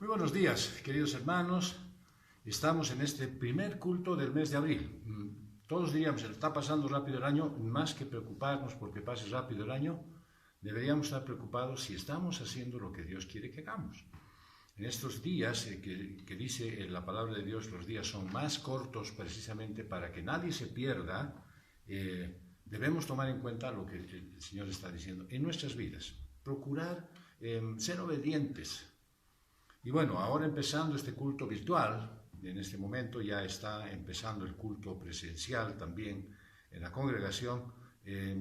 Muy buenos días, queridos hermanos. Estamos en este primer culto del mes de abril. Todos diríamos, está pasando rápido el año, más que preocuparnos porque pase rápido el año, deberíamos estar preocupados si estamos haciendo lo que Dios quiere que hagamos. En estos días, que dice la palabra de Dios, los días son más cortos precisamente para que nadie se pierda, debemos tomar en cuenta lo que el Señor está diciendo en nuestras vidas. Procurar ser obedientes. Y bueno, ahora empezando este culto virtual, en este momento ya está empezando el culto presencial también en la congregación.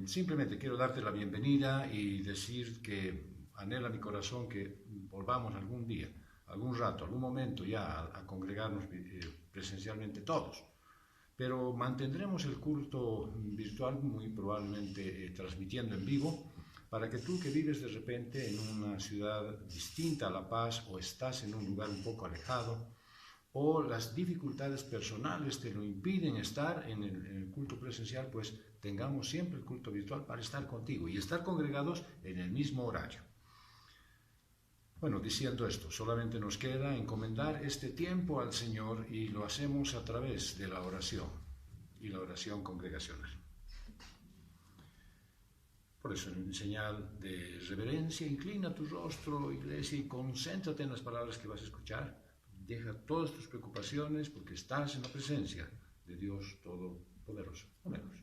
Simplemente quiero darte la bienvenida y decir que anhela mi corazón que volvamos algún día, algún rato, algún momento ya a congregarnos presencialmente todos. Pero mantendremos el culto virtual muy probablemente transmitiendo en vivo, para que tú que vives de repente en una ciudad distinta a La Paz o estás en un lugar un poco alejado o las dificultades personales te lo impiden estar en el culto presencial, pues tengamos siempre el culto virtual para estar contigo y estar congregados en el mismo horario. Bueno, diciendo esto, solamente nos queda encomendar este tiempo al Señor y lo hacemos a través de la oración y la oración congregacional. Por eso, en señal de reverencia, inclina tu rostro, iglesia, y concéntrate en las palabras que vas a escuchar. Deja todas tus preocupaciones porque estás en la presencia de Dios Todopoderoso. Oremos.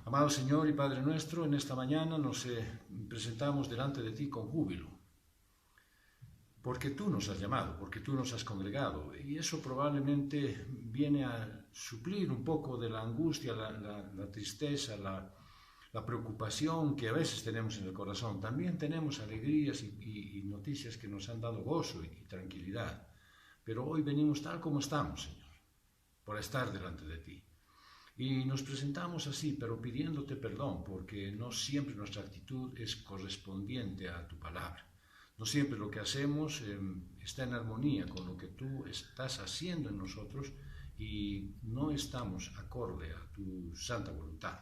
Amado Señor y Padre nuestro, en esta mañana nos presentamos delante de ti con júbilo, porque tú nos has llamado, porque tú nos has congregado, y eso probablemente viene a suplir un poco de la angustia, la tristeza, la preocupación que a veces tenemos en el corazón. También tenemos alegrías y noticias que nos han dado gozo y tranquilidad. Pero hoy venimos tal como estamos, Señor, por estar delante de ti. Y nos presentamos así, pero pidiéndote perdón, porque no siempre nuestra actitud es correspondiente a tu palabra. No siempre lo que hacemos está en armonía con lo que tú estás haciendo en nosotros y no estamos acorde a tu santa voluntad.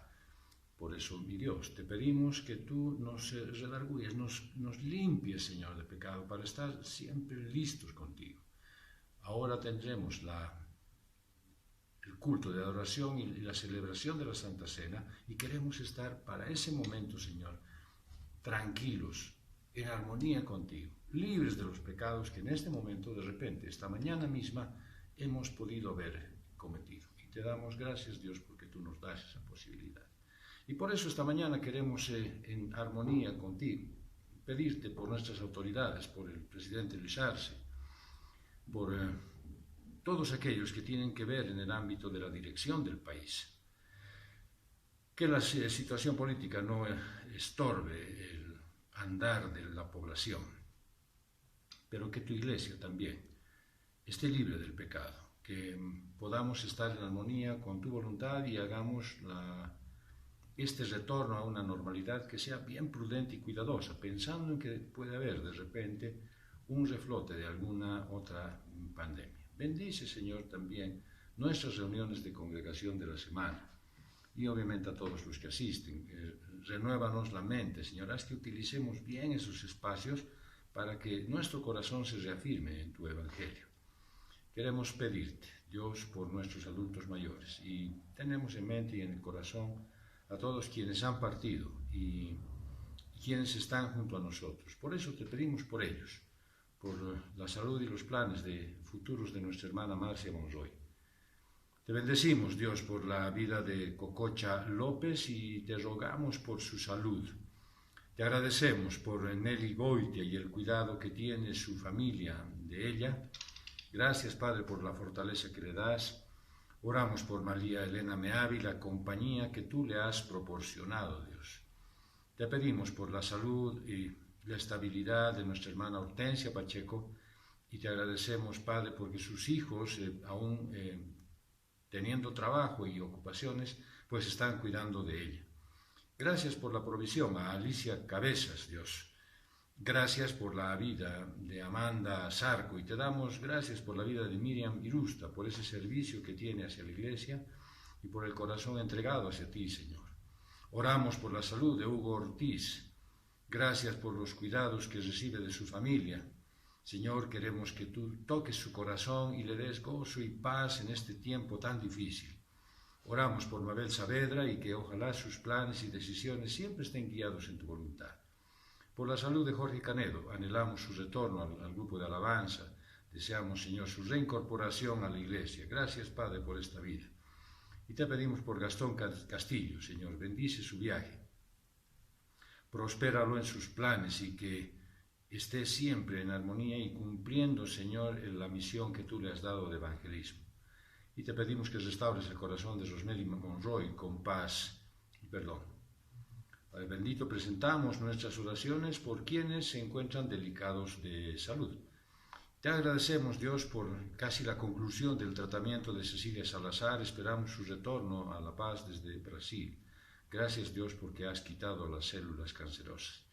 Por eso, mi Dios, te pedimos que tú nos redarguyes, nos limpies, Señor, de pecado, para estar siempre listos contigo. Ahora tendremos el culto de adoración y la celebración de la Santa Cena y queremos estar para ese momento, Señor, tranquilos, en armonía contigo, libres de los pecados que en este momento, de repente, esta mañana misma, hemos podido haber cometido. Y te damos gracias, Dios, porque tú nos das esa posibilidad. Y por eso esta mañana queremos, en armonía contigo, pedirte por nuestras autoridades, por el presidente Luis Arce, por todos aquellos que tienen que ver en el ámbito de la dirección del país, que la situación política no estorbe el andar de la población, pero que tu iglesia también esté libre del pecado, que podamos estar en armonía con tu voluntad y hagamos este retorno a una normalidad que sea bien prudente y cuidadosa, pensando en que puede haber de repente un reflote de alguna otra pandemia. Bendice, Señor, también nuestras reuniones de congregación de la semana y obviamente a todos los que asisten. Renuévanos la mente, Señor, haz que utilicemos bien esos espacios para que nuestro corazón se reafirme en tu Evangelio. Queremos pedirte, Dios, por nuestros adultos mayores y tenemos en mente y en el corazón a todos quienes han partido y quienes están junto a nosotros. Por eso te pedimos por ellos, por la salud y los planes futuros de nuestra hermana Marcia Monroy. Te bendecimos, Dios, por la vida de Cococha López y te rogamos por su salud. Te agradecemos por Nelly Goitia y el cuidado que tiene su familia de ella. Gracias, Padre, por la fortaleza que le das. Oramos por María Elena Meavi, la compañía que tú le has proporcionado, Dios. Te pedimos por la salud y la estabilidad de nuestra hermana Hortensia Pacheco y te agradecemos, Padre, porque sus hijos, aún teniendo trabajo y ocupaciones, pues están cuidando de ella. Gracias por la provisión a Alicia Cabezas, Dios. Gracias por la vida de Amanda Zarco y te damos gracias por la vida de Miriam Irusta, por ese servicio que tiene hacia la iglesia y por el corazón entregado hacia ti, Señor. Oramos por la salud de Hugo Ortiz. Gracias por los cuidados que recibe de su familia Señor, queremos que tú toques su corazón y le des gozo y paz en este tiempo tan difícil. Oramos por Mabel Saavedra y que ojalá sus planes y decisiones siempre estén guiados en tu voluntad. Por la salud de Jorge Canedo, anhelamos su retorno al grupo de alabanza. Deseamos, Señor, su reincorporación a la iglesia. Gracias, Padre, por esta vida. Y te pedimos por Gastón Castillo, Señor, bendice su viaje. Prospéralo en sus planes y que esté siempre en armonía y cumpliendo, Señor, en la misión que tú le has dado de evangelismo. Y te pedimos que restaures el corazón de Rosemary Monroy con paz y perdón. Padre bendito, presentamos nuestras oraciones por quienes se encuentran delicados de salud. Te agradecemos, Dios, por casi la conclusión del tratamiento de Cecilia Salazar. Esperamos su retorno a La Paz desde Brasil. Gracias, Dios, porque has quitado las células cancerosas.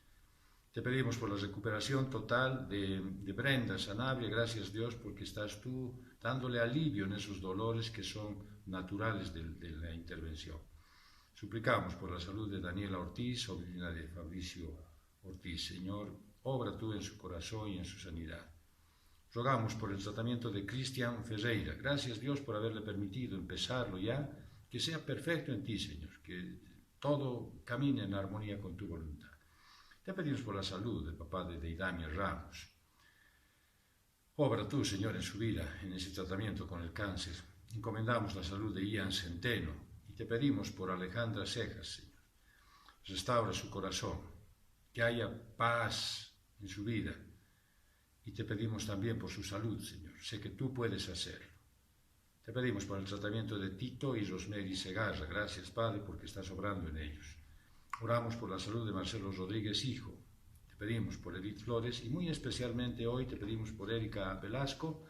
Te pedimos por la recuperación total de Brenda Sanabria. Gracias, Dios, porque estás tú dándole alivio en esos dolores que son naturales de la intervención. Suplicamos por la salud de Daniela Ortiz, sobrina de Fabricio Ortiz. Señor, obra tú en su corazón y en su sanidad. Rogamos por el tratamiento de Cristian Ferreira. Gracias, Dios, por haberle permitido empezarlo ya, que sea perfecto en ti, Señor, que todo camine en armonía con tu voluntad. Te pedimos por la salud del papá de Deidamia Ramos. Obra tú, Señor, en su vida, en ese tratamiento con el cáncer. Encomendamos la salud de Ian Centeno y te pedimos por Alejandra Cejas, Señor. Restaura su corazón, que haya paz en su vida. Y te pedimos también por su salud, Señor. Sé que tú puedes hacerlo. Te pedimos por el tratamiento de Tito y Rosemary Segarra. Gracias, Padre, porque estás obrando en ellos. Oramos por la salud de Marcelo Rodríguez, hijo. Te pedimos por Edith Flores y muy especialmente hoy te pedimos por Erika Velasco,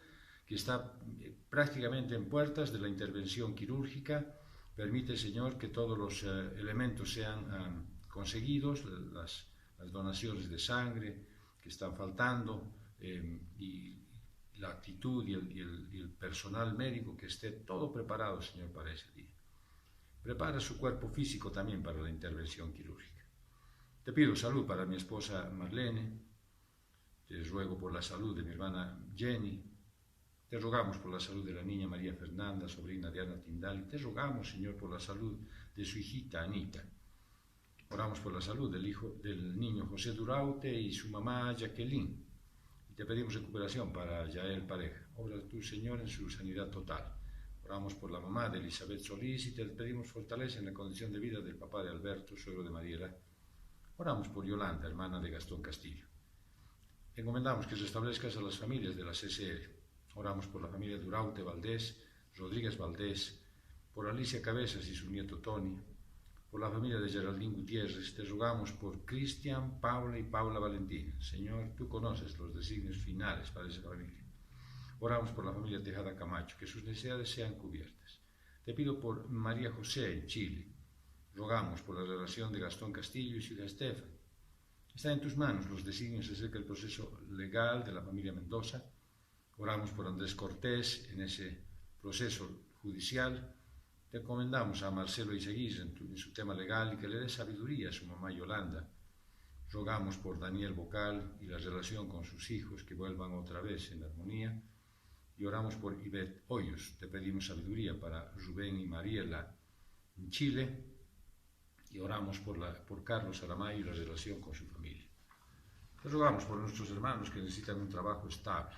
que está prácticamente en puertas de la intervención quirúrgica. Permite, Señor, que todos los elementos sean conseguidos, las donaciones de sangre que están faltando, y la actitud y el personal médico, que esté todo preparado, Señor, para ese día. Prepara su cuerpo físico también para la intervención quirúrgica. Te pido salud para mi esposa Marlene, te ruego por la salud de mi hermana Jenny, te rogamos por la salud de la niña María Fernanda, sobrina de Ana Tindal, y te rogamos, Señor, por la salud de su hijita Anita. Oramos por la salud del niño José Duraute y su mamá Jacqueline. Y te pedimos recuperación para Yael Pareja. Obra tú, Señor, en su sanidad total. Oramos por la mamá de Elizabeth Solís y te pedimos fortaleza en la condición de vida del papá de Alberto, suegro de Mariela. Oramos por Yolanda, hermana de Gastón Castillo. Encomendamos que restablezcas a las familias de la CCR. Oramos por la familia Duraute Valdés, Rodríguez Valdés, por Alicia Cabezas y su nieto Tony, por la familia de Geraldine Gutiérrez. Te rogamos por Cristian, Paula y Paula Valentina. Señor, tú conoces los designios finales para esa familia. Oramos por la familia Tejada Camacho, que sus necesidades sean cubiertas. Te pido por María José en Chile. Rogamos por la relación de Gastón Castillo y su hija Estefan. Está en tus manos los designios acerca del proceso legal de la familia Mendoza. Oramos por Andrés Cortés en ese proceso judicial. Te encomendamos a Marcelo Iseguirre en su tema legal y que le dé sabiduría a su mamá Yolanda. Rogamos por Daniel Bocal y la relación con sus hijos, que vuelvan otra vez en armonía. Y oramos por Ivette Hoyos. Te pedimos sabiduría para Rubén y Mariela en Chile. Y oramos por Carlos Aramayo y la relación con su familia. Te rogamos por nuestros hermanos que necesitan un trabajo estable.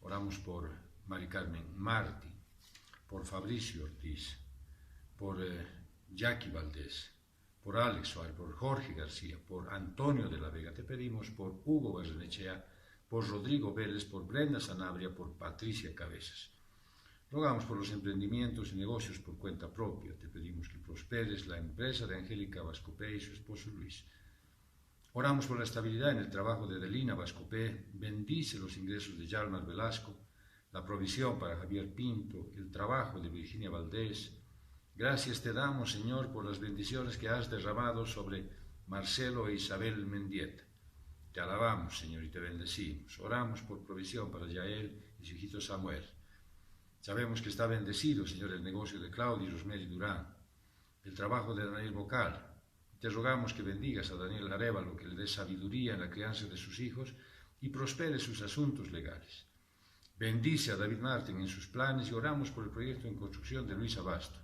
Oramos por Mari Carmen Martí, por Fabricio Ortiz, por Jackie Valdés, por Alex Suárez, por Jorge García, por Antonio de la Vega. Te pedimos por Hugo Barrenechea, por Rodrigo Vélez, por Brenda Sanabria, por Patricia Cabezas. Rogamos por los emprendimientos y negocios por cuenta propia. Te pedimos que prosperes la empresa de Angélica Vascopé y su esposo Luis. Oramos por la estabilidad en el trabajo de Adelina Vascopé. Bendice los ingresos de Yalmar Velasco, la provisión para Javier Pinto, el trabajo de Virginia Valdés. Gracias te damos, Señor, por las bendiciones que has derramado sobre Marcelo e Isabel Mendieta. Te alabamos, Señor, y te bendecimos. Oramos por provisión para Yael y su hijito Samuel. Sabemos que está bendecido, Señor, el negocio de Claudia y Rosemary Durán, el trabajo de Daniel Bocal. Te rogamos que bendigas a Daniel Arevalo, que le dé sabiduría en la crianza de sus hijos y prospere sus asuntos legales. Bendice a David Martin en sus planes y oramos por el proyecto en construcción de Luis Abasto,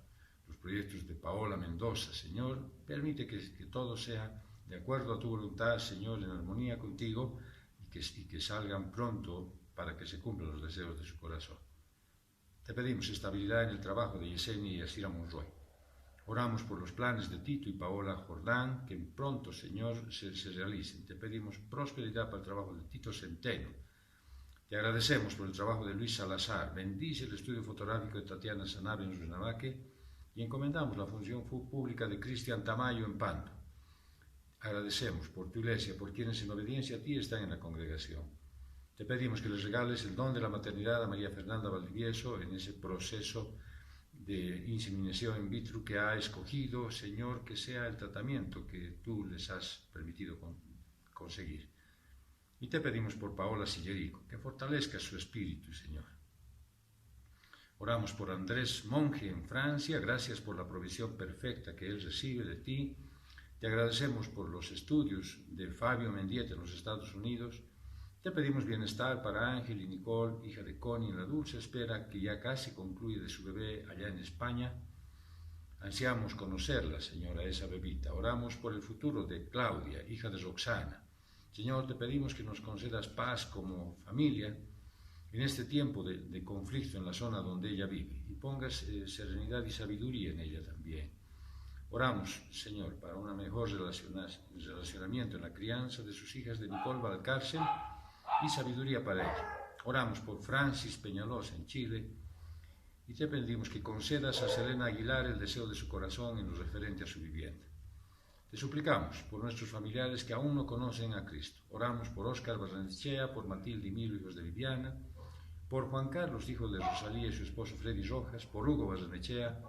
los proyectos de Paola Mendoza. Señor, permite que todo sea de acuerdo a tu voluntad, Señor, en armonía contigo, y que salgan pronto para que se cumplan los deseos de su corazón. Te pedimos estabilidad en el trabajo de Yesenia y Asira Monroy. Oramos por los planes de Tito y Paola Jordán, que pronto, Señor, se realicen. Te pedimos prosperidad para el trabajo de Tito Centeno. Te agradecemos por el trabajo de Luis Salazar. Bendice el estudio fotográfico de Tatiana Sanabria en Rosnavaque y encomendamos la función pública de Cristian Tamayo en Pando. Agradecemos por tu iglesia, por quienes en obediencia a ti están en la congregación. Te pedimos que les regales el don de la maternidad a María Fernanda Valdivieso en ese proceso de inseminación in vitro que ha escogido, Señor, que sea el tratamiento que tú les has permitido conseguir. Y te pedimos por Paola Sillerico, que fortalezca su espíritu, Señor. Oramos por Andrés Monge en Francia, gracias por la provisión perfecta que él recibe de ti. Te agradecemos por los estudios de Fabio Mendieta en los Estados Unidos. Te pedimos bienestar para Ángel y Nicole, hija de Connie, en la dulce espera que ya casi concluye de su bebé allá en España. Ansiamos conocerla, Señora, esa bebita. Oramos por el futuro de Claudia, hija de Roxana. Señor, te pedimos que nos concedas paz como familia en este tiempo de conflicto en la zona donde ella vive y pongas serenidad y sabiduría en ella también. Oramos, Señor, para un mejor relacionamiento en la crianza de sus hijas de Nicole Valcárcel y sabiduría para ella. Oramos por Francis Peñalosa en Chile y te pedimos que concedas a Selena Aguilar el deseo de su corazón en lo referente a su vivienda. Te suplicamos por nuestros familiares que aún no conocen a Cristo. Oramos por Óscar Barrenechea, por Matilde y Milo, hijos de Viviana, por Juan Carlos, hijo de Rosalía y su esposo Freddy Rojas, por Hugo Barrenechea,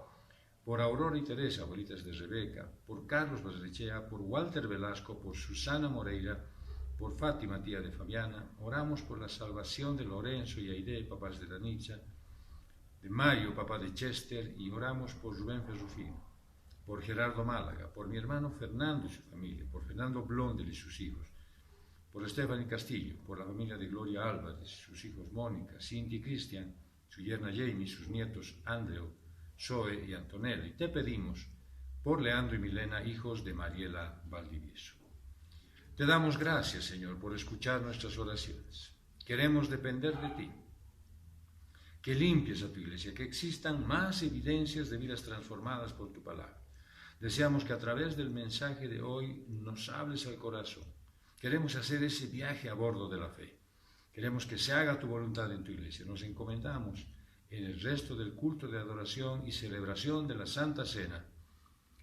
por Aurora y Teresa, abuelitas de Rebeca, por Carlos Barrenechea, por Walter Velasco, por Susana Moreira, por Fátima, tía de Fabiana. Oramos por la salvación de Lorenzo y Aide, papás de Danitza, de Mario, papá de Chester, y oramos por Rubén Ferrufino, por Gerardo Málaga, por mi hermano Fernando y su familia, por Fernando Blondel y sus hijos, por Stephanie Castillo, por la familia de Gloria Álvarez, sus hijos Mónica, Cindy y Cristian, su yerna Jamie, sus nietos Andrew, Zoe y Antonella. Y te pedimos por Leandro y Milena, hijos de Mariela Valdivieso. Te damos gracias, Señor, por escuchar nuestras oraciones. Queremos depender de ti. Que limpies a tu iglesia, que existan más evidencias de vidas transformadas por tu palabra. Deseamos que a través del mensaje de hoy nos hables al corazón. Queremos hacer ese viaje a bordo de la fe. Queremos que se haga tu voluntad en tu iglesia. Nos encomendamos en el resto del culto de adoración y celebración de la Santa Cena,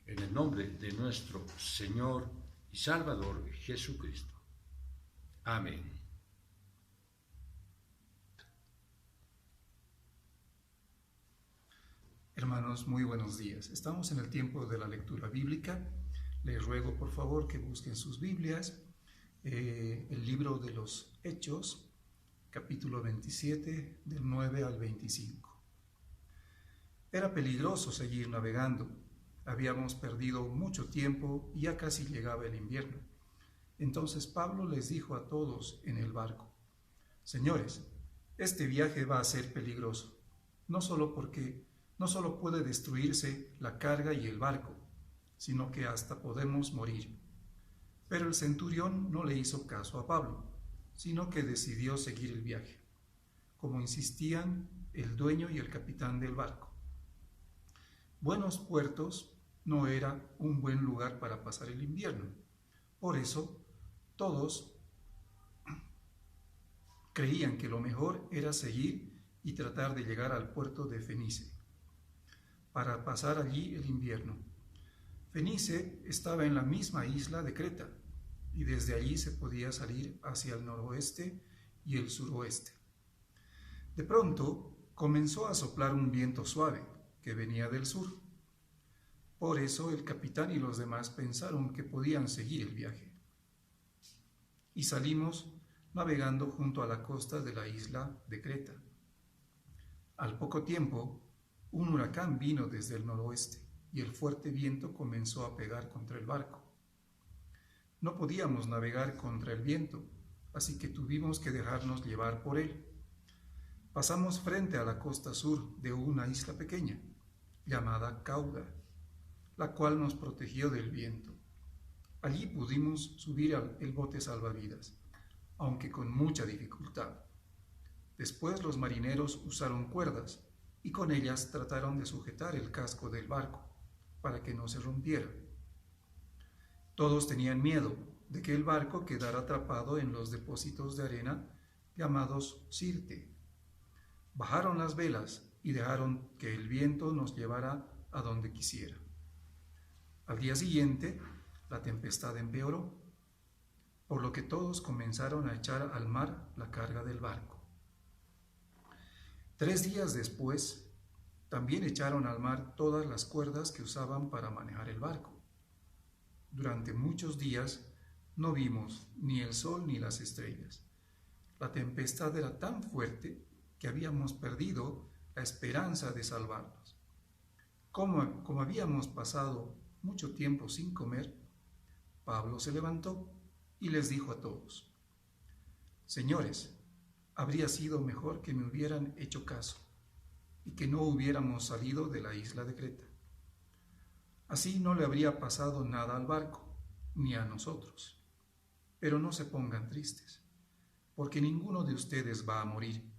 en el nombre de nuestro Señor y Salvador Jesucristo. Amén. Hermanos, muy buenos días. Estamos en el tiempo de la lectura bíblica. Les ruego, por favor, que busquen sus Biblias, el libro de los Hechos, capítulo 27, del 9 al 25. Era peligroso seguir navegando. Habíamos perdido mucho tiempo y ya casi llegaba el invierno. Entonces Pablo les dijo a todos en el barco: Señores, este viaje va a ser peligroso, no solo puede destruirse la carga y el barco, sino que hasta podemos morir. Pero el centurión no le hizo caso a Pablo, sino que decidió seguir el viaje, como insistían el dueño y el capitán del barco. Buenos Puertos no era un buen lugar para pasar el invierno. Por eso, todos creían que lo mejor era seguir y tratar de llegar al puerto de Fenice, para pasar allí el invierno. Fenice estaba en la misma isla de Creta, y desde allí se podía salir hacia el noroeste y el suroeste. De pronto comenzó a soplar un viento suave que venía del sur. Por eso el capitán y los demás pensaron que podían seguir el viaje. Y salimos navegando junto a la costa de la isla de Creta. Al poco tiempo, un huracán vino desde el noroeste y el fuerte viento comenzó a pegar contra el barco. No podíamos navegar contra el viento, así que tuvimos que dejarnos llevar por él. Pasamos frente a la costa sur de una isla pequeña, llamada Cauda, la cual nos protegió del viento. Allí pudimos subir el bote salvavidas, aunque con mucha dificultad. Después los marineros usaron cuerdas y con ellas trataron de sujetar el casco del barco para que no se rompiera. Todos tenían miedo de que el barco quedara atrapado en los depósitos de arena llamados Sirte. Bajaron las velas y dejaron que el viento nos llevara a donde quisiera. Al día siguiente, la tempestad empeoró, por lo que todos comenzaron a echar al mar la carga del barco. 3 días después, también echaron al mar todas las cuerdas que usaban para manejar el barco. Durante muchos días no vimos ni el sol ni las estrellas. La tempestad era tan fuerte que habíamos perdido la esperanza de salvarnos. Como habíamos pasado mucho tiempo sin comer, Pablo se levantó y les dijo a todos: Señores, habría sido mejor que me hubieran hecho caso y que no hubiéramos salido de la isla de Creta. Así no le habría pasado nada al barco, ni a nosotros. Pero no se pongan tristes, porque ninguno de ustedes va a morir,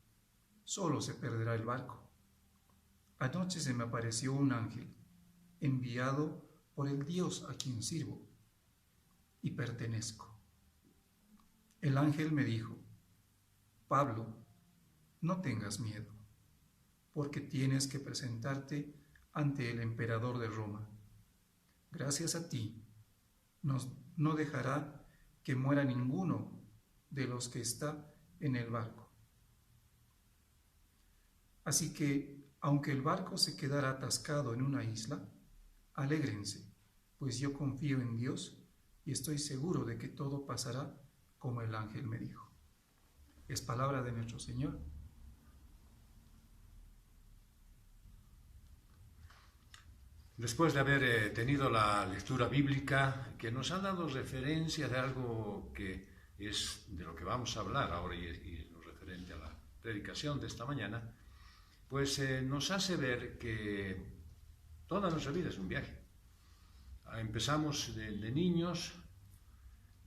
solo se perderá el barco. Anoche se me apareció un ángel, enviado por el Dios a quien sirvo y pertenezco. El ángel me dijo: Pablo, no tengas miedo, porque tienes que presentarte ante el emperador de Roma. Gracias a ti, no dejará que muera ninguno de los que está en el barco. Así que, aunque el barco se quedara atascado en una isla, alégrense, pues yo confío en Dios y estoy seguro de que todo pasará como el ángel me dijo. Es palabra de nuestro Señor. Después de haber tenido la lectura bíblica que nos ha dado referencia de algo que es de lo que vamos a hablar ahora y lo referente a la predicación de esta mañana, pues nos hace ver que toda nuestra vida es un viaje. Empezamos de niños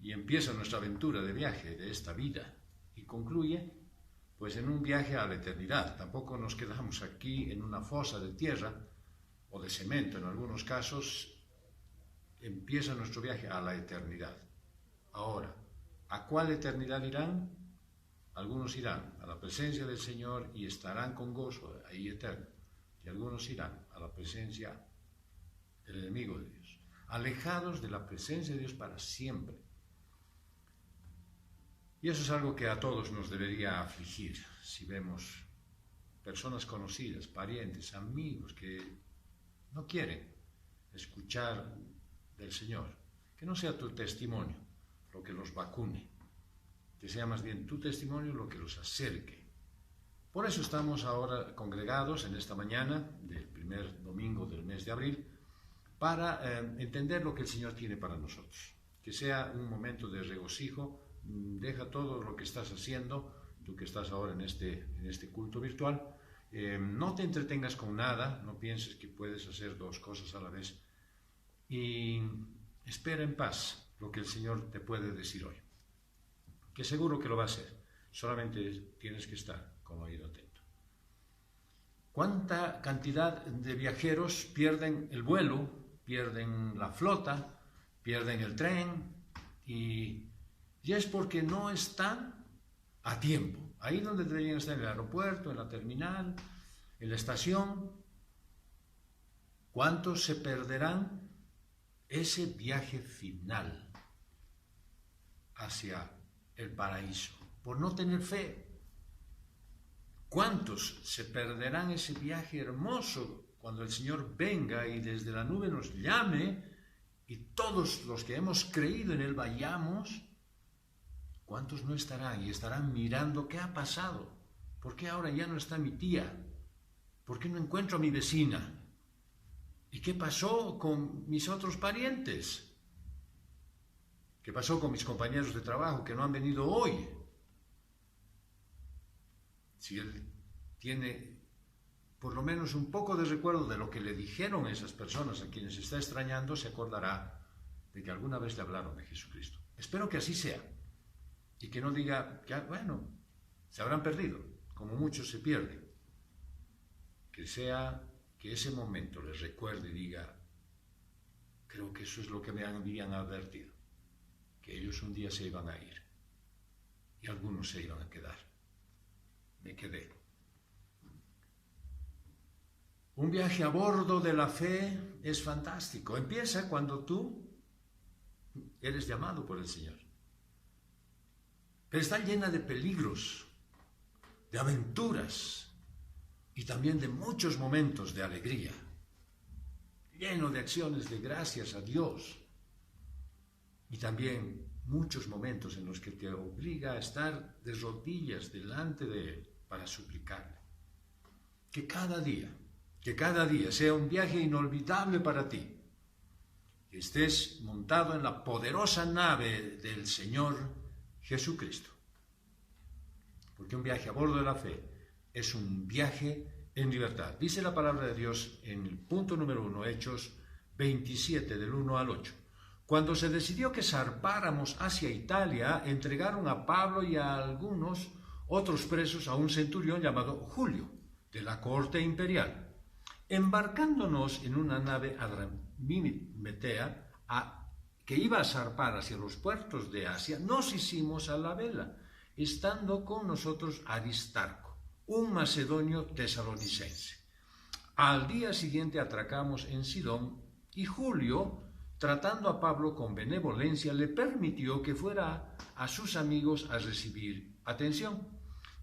y empieza nuestra aventura de viaje de esta vida y concluye pues en un viaje a la eternidad. Tampoco nos quedamos aquí en una fosa de tierra o de cemento en algunos casos. Empieza nuestro viaje a la eternidad. Ahora, ¿a cuál eternidad irán? Algunos irán a la presencia del Señor y estarán con gozo ahí eterno. Y algunos irán a la presencia del enemigo de Dios, alejados de la presencia de Dios para siempre. Y eso es algo que a todos nos debería afligir si vemos personas conocidas, parientes, amigos que no quieren escuchar del Señor. Que no sea tu testimonio lo que los vacune, que sea más bien tu testimonio lo que los acerque. Por eso estamos ahora congregados en esta mañana del primer domingo del mes de abril para entender lo que el Señor tiene para nosotros. Que sea un momento de regocijo. Deja todo lo que estás haciendo, tú que estás ahora en este culto virtual. No te entretengas con nada, no pienses que puedes hacer 2 cosas a la vez. Y espera en paz lo que el Señor te puede decir hoy. Que seguro que lo va a hacer, solamente tienes que estar con oído atento. ¿Cuánta cantidad de viajeros pierden el vuelo, pierden la flota, pierden el tren y es porque no están a tiempo? Ahí donde deberían estar, en el aeropuerto, en la terminal, en la estación. ¿Cuántos se perderán ese viaje final hacia el paraíso por no tener fe? ¿Cuántos se perderán ese viaje hermoso cuando el Señor venga y desde la nube nos llame y todos los que hemos creído en Él vayamos? ¿Cuántos no estarán y estarán mirando qué ha pasado? ¿Por qué ahora ya no está mi tía? ¿Por qué no encuentro a mi vecina? ¿Y qué pasó con mis otros parientes? ¿Qué pasó con mis compañeros de trabajo que no han venido hoy? si él tiene por lo menos un poco de recuerdo de lo que le dijeron esas personas a quienes está extrañando, se acordará de que alguna vez le hablaron de Jesucristo. Espero que así sea, y que no diga, que, bueno, se habrán perdido, como muchos se pierden. Que sea que ese momento les recuerde y diga, creo que eso es lo que me habían advertido, que ellos un día se iban a ir, y algunos se iban a quedar. Me quedé. Un viaje a bordo de la fe es fantástico. Empieza cuando tú eres llamado por el Señor. Pero está llena de peligros, de aventuras y también de muchos momentos de alegría. Lleno de acciones de gracias a Dios. Y también muchos momentos en los que te obliga a estar de rodillas delante de Él para suplicarle. Que cada día sea un viaje inolvidable para ti. Que estés montado en la poderosa nave del Señor Jesucristo. Porque un viaje a bordo de la fe es un viaje en libertad. Dice la palabra de Dios en el punto número 1, Hechos 27, del 1 al 8. Cuando se decidió que zarpáramos hacia Italia, entregaron a Pablo y a algunos otros presos a un centurión llamado Julio, de la corte imperial. Embarcándonos en una nave Adramimetea que iba a zarpar hacia los puertos de Asia, nos hicimos a la vela, estando con nosotros Aristarco, un macedonio tesalonicense. Al día siguiente atracamos en Sidón y Julio, tratando a Pablo con benevolencia, le permitió que fuera a sus amigos a recibir atención.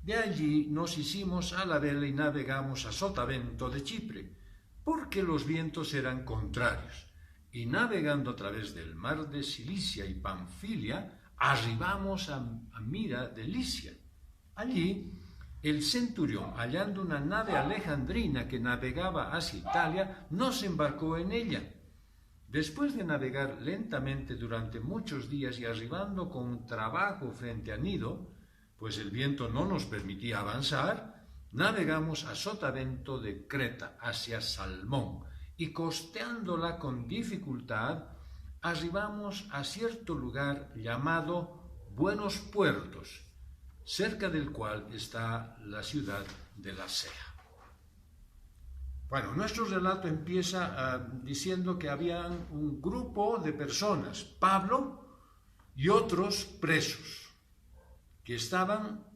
De allí nos hicimos a la vela y navegamos a Sotavento de Chipre, porque los vientos eran contrarios, y navegando a través del mar de Cilicia y Panfilia, arribamos a Mira de Licia. Allí, el centurión, hallando una nave alejandrina que navegaba hacia Italia, nos embarcó en ella. Después de navegar lentamente durante muchos días y arribando con trabajo frente a Nido, pues el viento no nos permitía avanzar, navegamos a Sotavento de Creta hacia Salmón y costeándola con dificultad, arribamos a cierto lugar llamado Buenos Puertos, cerca del cual está la ciudad de Lasea. Bueno, nuestro relato empieza diciendo que habían un grupo de personas, Pablo y otros presos, que estaban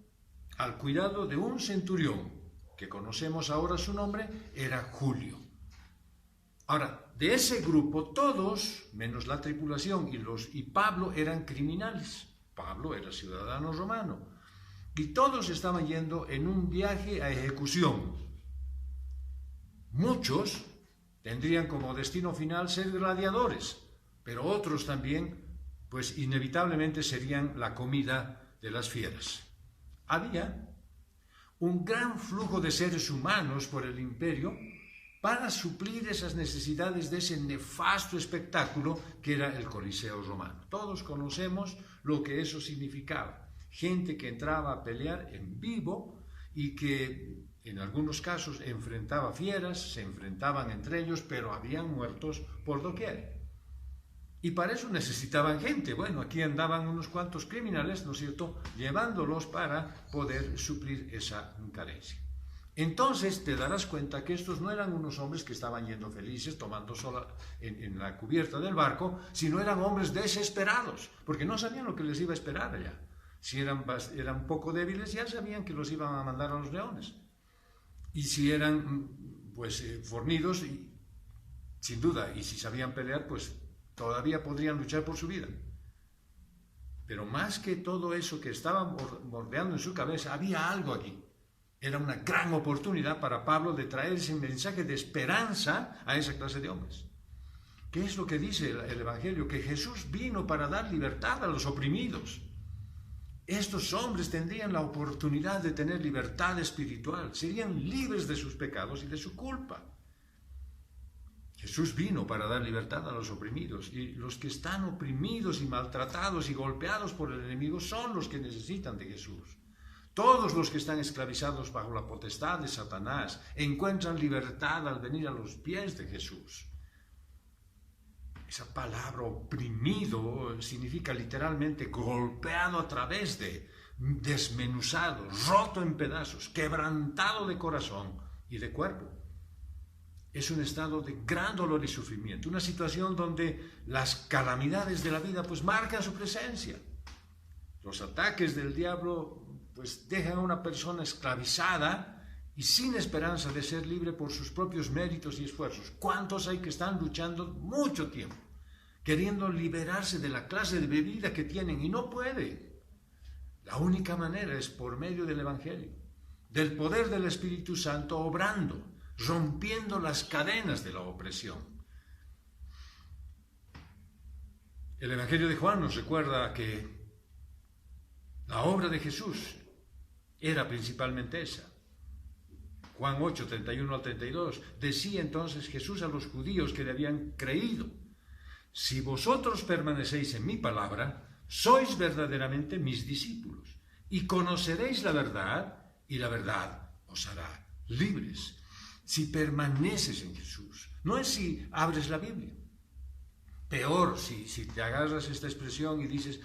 al cuidado de un centurión, que conocemos ahora su nombre, era Julio. Ahora, de ese grupo, todos, menos la tripulación y Pablo, eran criminales. Pablo era ciudadano romano. Y todos estaban yendo en un viaje a ejecución. Muchos tendrían como destino final ser gladiadores, pero otros también, pues inevitablemente serían la comida de las fieras. Había un gran flujo de seres humanos por el imperio para suplir esas necesidades de ese nefasto espectáculo que era el Coliseo romano. Todos conocemos lo que eso significaba. Gente que entraba a pelear en vivo y que en algunos casos enfrentaba fieras, se enfrentaban entre ellos, pero habían muertos por doquier. Y para eso necesitaban gente. Bueno, aquí andaban unos cuantos criminales, ¿no es cierto?, llevándolos para poder suplir esa carencia. Entonces te darás cuenta que estos no eran unos hombres que estaban yendo felices, tomando sol en la cubierta del barco, sino eran hombres desesperados, porque no sabían lo que les iba a esperar allá. Si eran poco débiles, ya sabían que los iban a mandar a los leones. Y si eran, fornidos, sin duda, y si sabían pelear, pues todavía podrían luchar por su vida. Pero más que todo eso que estaba bordeando en su cabeza, había algo aquí. Era una gran oportunidad para Pablo de traer ese mensaje de esperanza a esa clase de hombres. ¿Qué es lo que dice el Evangelio? Que Jesús vino para dar libertad a los oprimidos. Estos hombres tendrían la oportunidad de tener libertad espiritual, serían libres de sus pecados y de su culpa. Jesús vino para dar libertad a los oprimidos, y los que están oprimidos y maltratados y golpeados por el enemigo son los que necesitan de Jesús. Todos los que están esclavizados bajo la potestad de Satanás encuentran libertad al venir a los pies de Jesús. Esa palabra oprimido significa literalmente golpeado a través de, desmenuzado, roto en pedazos, quebrantado de corazón y de cuerpo. Es un estado de gran dolor y sufrimiento, una situación donde las calamidades de la vida pues marcan su presencia. Los ataques del diablo pues dejan a una persona esclavizada y sin esperanza de ser libre por sus propios méritos y esfuerzos. ¿Cuántos hay que están luchando mucho tiempo, queriendo liberarse de la clase de vida que tienen y no pueden? La única manera es por medio del Evangelio, del poder del Espíritu Santo obrando, rompiendo las cadenas de la opresión. El Evangelio de Juan nos recuerda que la obra de Jesús era principalmente esa. Juan 8, 31 al 32, decía entonces Jesús a los judíos que le habían creído: si vosotros permanecéis en mi palabra, sois verdaderamente mis discípulos, y conoceréis la verdad, y la verdad os hará libres. Si permaneces en Jesús, no es si abres la Biblia. Peor si te agarras esta expresión y dices,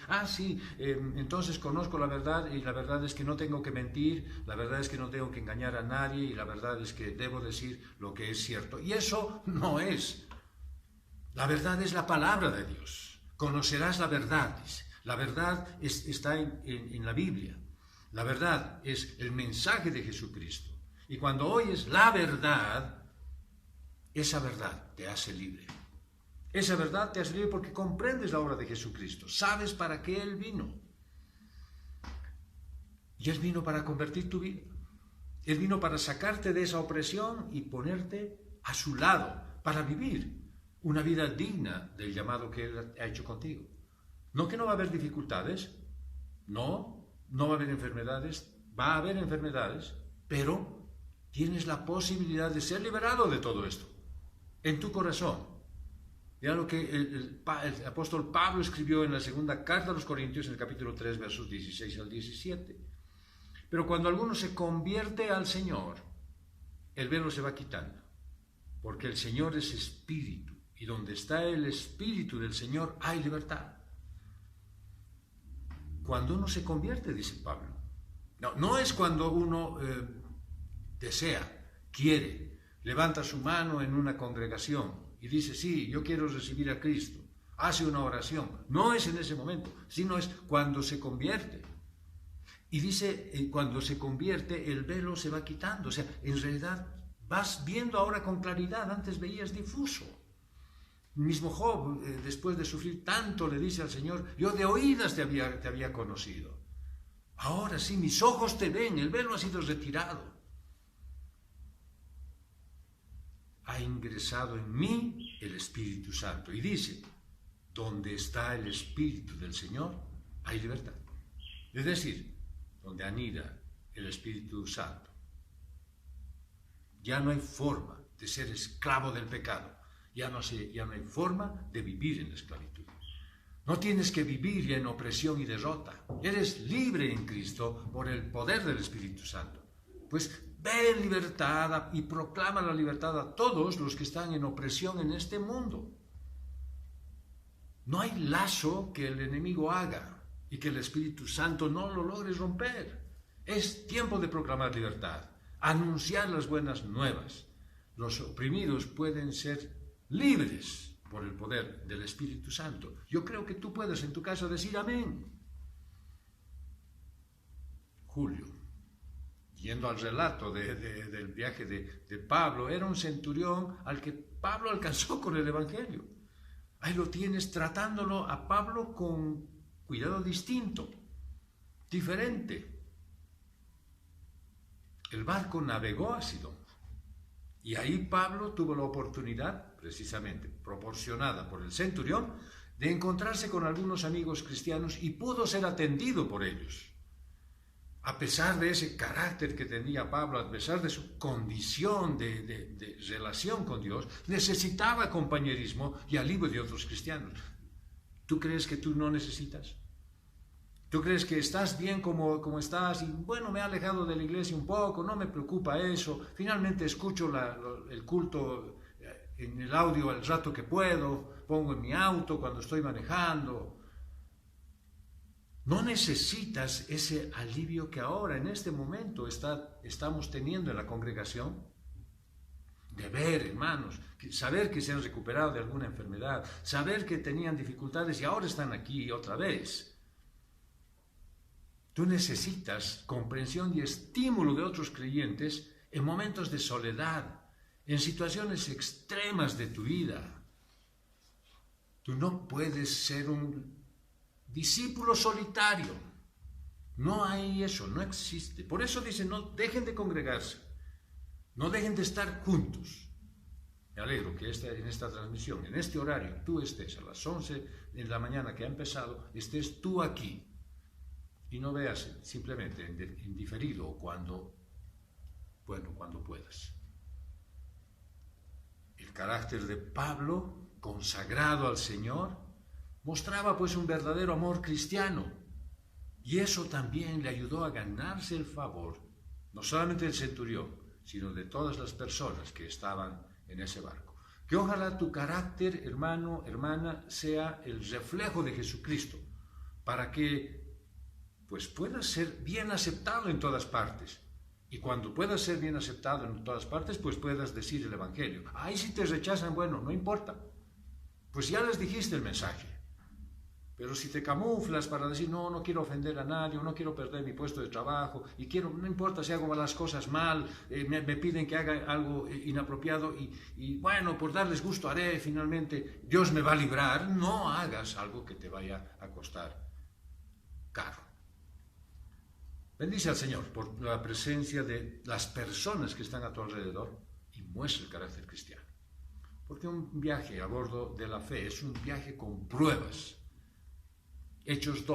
entonces conozco la verdad y la verdad es que no tengo que mentir, la verdad es que no tengo que engañar a nadie y la verdad es que debo decir lo que es cierto. Y eso no es. La verdad es la palabra de Dios. Conocerás la verdad, dice. La verdad está en la Biblia. La verdad es el mensaje de Jesucristo. Y cuando oyes la verdad, esa verdad te hace libre. Esa verdad te hace libre porque comprendes la obra de Jesucristo. Sabes para qué Él vino. Y Él vino para convertir tu vida. Él vino para sacarte de esa opresión y ponerte a su lado, para vivir una vida digna del llamado que Él ha hecho contigo. No que no va a haber dificultades, no va a haber enfermedades, va a haber enfermedades, pero tienes la posibilidad de ser liberado de todo esto, en tu corazón. Ya lo que el apóstol Pablo escribió en la segunda carta a los Corintios, en el capítulo 3, versos 16 al 17. Pero cuando alguno se convierte al Señor, el velo se va quitando, porque el Señor es espíritu, y donde está el espíritu del Señor hay libertad. Cuando uno se convierte, dice Pablo, no es cuando uno desea, quiere, levanta su mano en una congregación y dice, sí, yo quiero recibir a Cristo, hace una oración. No es en ese momento, sino es cuando se convierte. Y dice, cuando se convierte, el velo se va quitando. O sea, en realidad vas viendo ahora con claridad, antes veías difuso. El mismo Job, después de sufrir tanto, le dice al Señor, yo de oídas te había conocido. Ahora sí, mis ojos te ven, el velo ha sido retirado. Ha ingresado en mí el Espíritu Santo. Y dice, donde está el Espíritu del Señor, hay libertad. Es decir, donde anida el Espíritu Santo, ya no hay forma de ser esclavo del pecado. Ya no hay forma de vivir en la esclavitud. No tienes que vivir ya en opresión y derrota. Eres libre en Cristo por el poder del Espíritu Santo. Pues ve en libertad y proclama la libertad a todos los que están en opresión en este mundo. No hay lazo que el enemigo haga y que el Espíritu Santo no lo logre romper. Es tiempo de proclamar libertad, anunciar las buenas nuevas. Los oprimidos pueden ser libres por el poder del Espíritu Santo. Yo creo que tú puedes en tu casa decir amén. Julio, yendo al relato del viaje de Pablo, era un centurión al que Pablo alcanzó con el Evangelio. Ahí lo tienes tratándolo a Pablo con cuidado distinto, diferente. El barco navegó a Sidón. Y ahí Pablo tuvo la oportunidad, precisamente proporcionada por el centurión, de encontrarse con algunos amigos cristianos y pudo ser atendido por ellos. A pesar de ese carácter que tenía Pablo, a pesar de su condición de relación con Dios, necesitaba compañerismo y alivio de otros cristianos. ¿Tú crees que tú no necesitas? Tú crees que estás bien como estás y bueno, me he alejado de la iglesia un poco, no me preocupa eso. Finalmente escucho el culto en el audio al rato que puedo, pongo en mi auto cuando estoy manejando. No necesitas ese alivio que ahora, en este momento, estamos teniendo en la congregación. De ver, hermanos, saber que se han recuperado de alguna enfermedad, saber que tenían dificultades y ahora están aquí otra vez. Tú necesitas comprensión y estímulo de otros creyentes en momentos de soledad, en situaciones extremas de tu vida. Tú no puedes ser un discípulo solitario. No hay eso, no existe. Por eso dice, no dejen de congregarse, no dejen de estar juntos. Me alegro que en esta transmisión, en este horario, tú estés a las 11 de la mañana que ha empezado, estés tú aquí. Y no veas simplemente en diferido o cuando puedas. El carácter de Pablo, consagrado al Señor, mostraba pues un verdadero amor cristiano. Y eso también le ayudó a ganarse el favor, no solamente del centurión, sino de todas las personas que estaban en ese barco. Que ojalá tu carácter, hermano, hermana, sea el reflejo de Jesucristo, para que pues puedas ser bien aceptado en todas partes. Y cuando puedas ser bien aceptado en todas partes, pues puedas decir el Evangelio. Ahí si te rechazan, bueno, no importa. Pues ya les dijiste el mensaje. Pero si te camuflas para decir, no quiero ofender a nadie, no quiero perder mi puesto de trabajo, no importa si hago las cosas mal, me piden que haga algo inapropiado y bueno, por darles gusto haré, finalmente Dios me va a librar. No hagas algo que te vaya a costar caro. Bendice al Señor por la presencia de las personas que están a tu alrededor y muestra el carácter cristiano. Porque un viaje a bordo de la fe es un viaje con pruebas. Hechos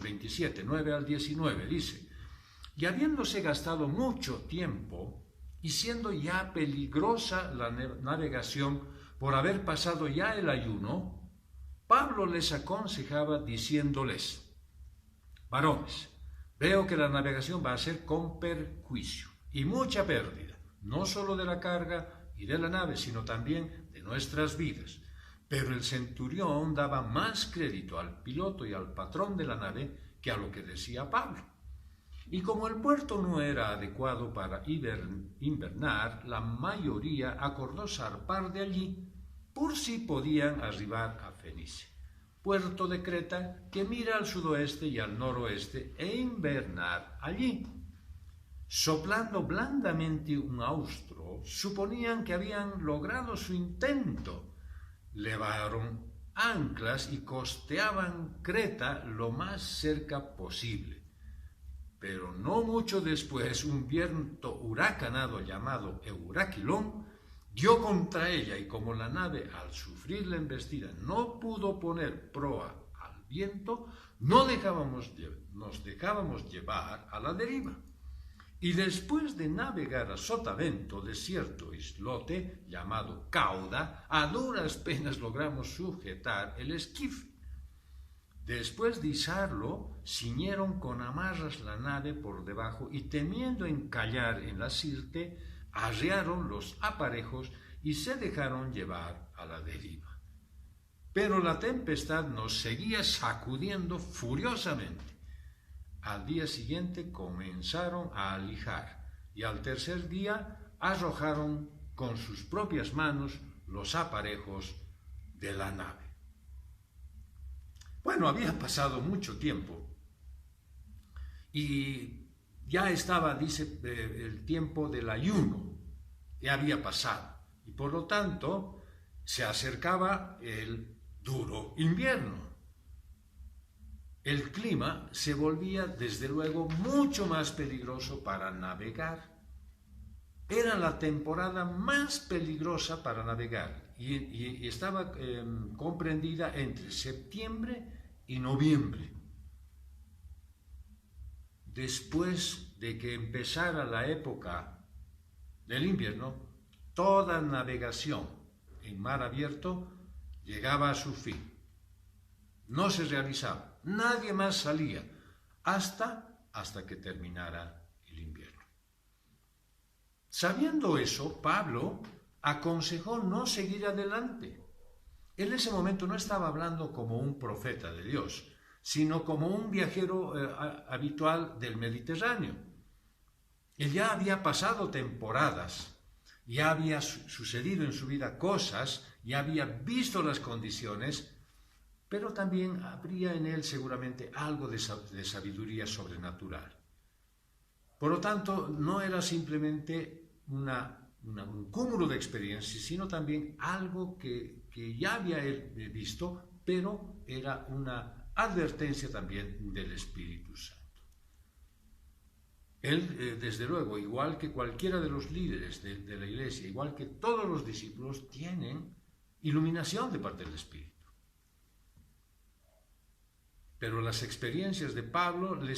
27, 9 al 19 dice: y habiéndose gastado mucho tiempo y siendo ya peligrosa la navegación por haber pasado ya el ayuno, Pablo les aconsejaba diciéndoles: varones, veo que la navegación va a ser con perjuicio y mucha pérdida, no solo de la carga y de la nave, sino también de nuestras vidas. Pero el centurión daba más crédito al piloto y al patrón de la nave que a lo que decía Pablo. Y como el puerto no era adecuado para invernar, la mayoría acordó zarpar de allí por si podían arribar a Fenice, puerto de Creta que mira al sudoeste y al noroeste, e invernar allí. Soplando blandamente un austro, suponían que habían logrado su intento. Levaron anclas y costeaban Creta lo más cerca posible. Pero no mucho después, un viento huracanado llamado Euraquilón dio contra ella, y como la nave, al sufrir la embestida, no pudo poner proa al viento, nos dejábamos llevar a la deriva. Y después de navegar a sotavento de cierto islote llamado Cauda, a duras penas logramos sujetar el esquife. Después de izarlo, ciñeron con amarras la nave por debajo y, temiendo encallar en la sirte, arriaron los aparejos y se dejaron llevar a la deriva. Pero la tempestad nos seguía sacudiendo furiosamente. Al día siguiente comenzaron a alijar y al tercer día arrojaron con sus propias manos los aparejos de la nave. Bueno, había pasado mucho tiempo y ya estaba, dice, el tiempo del ayuno, ya había pasado, y por lo tanto se acercaba el duro invierno. El clima se volvía, desde luego, mucho más peligroso para navegar. Era la temporada más peligrosa para navegar y estaba comprendida entre septiembre y noviembre. Después de que empezara la época del invierno, toda navegación en mar abierto llegaba a su fin. no se realizaba. Nadie más salía hasta que terminara el invierno. Sabiendo eso, Pablo aconsejó no seguir adelante. Él en ese momento no estaba hablando como un profeta de Dios, sino como un viajero habitual del Mediterráneo. Él ya había pasado temporadas, ya había sucedido en su vida cosas, ya había visto las condiciones, pero también habría en él seguramente algo de sabiduría sobrenatural. Por lo tanto, no era simplemente un cúmulo de experiencias, sino también algo que ya había él visto, pero era una advertencia también del Espíritu Santo. Él, desde luego, igual que cualquiera de los líderes de la iglesia, igual que todos los discípulos, tienen iluminación de parte del Espíritu. Pero las experiencias de Pablo le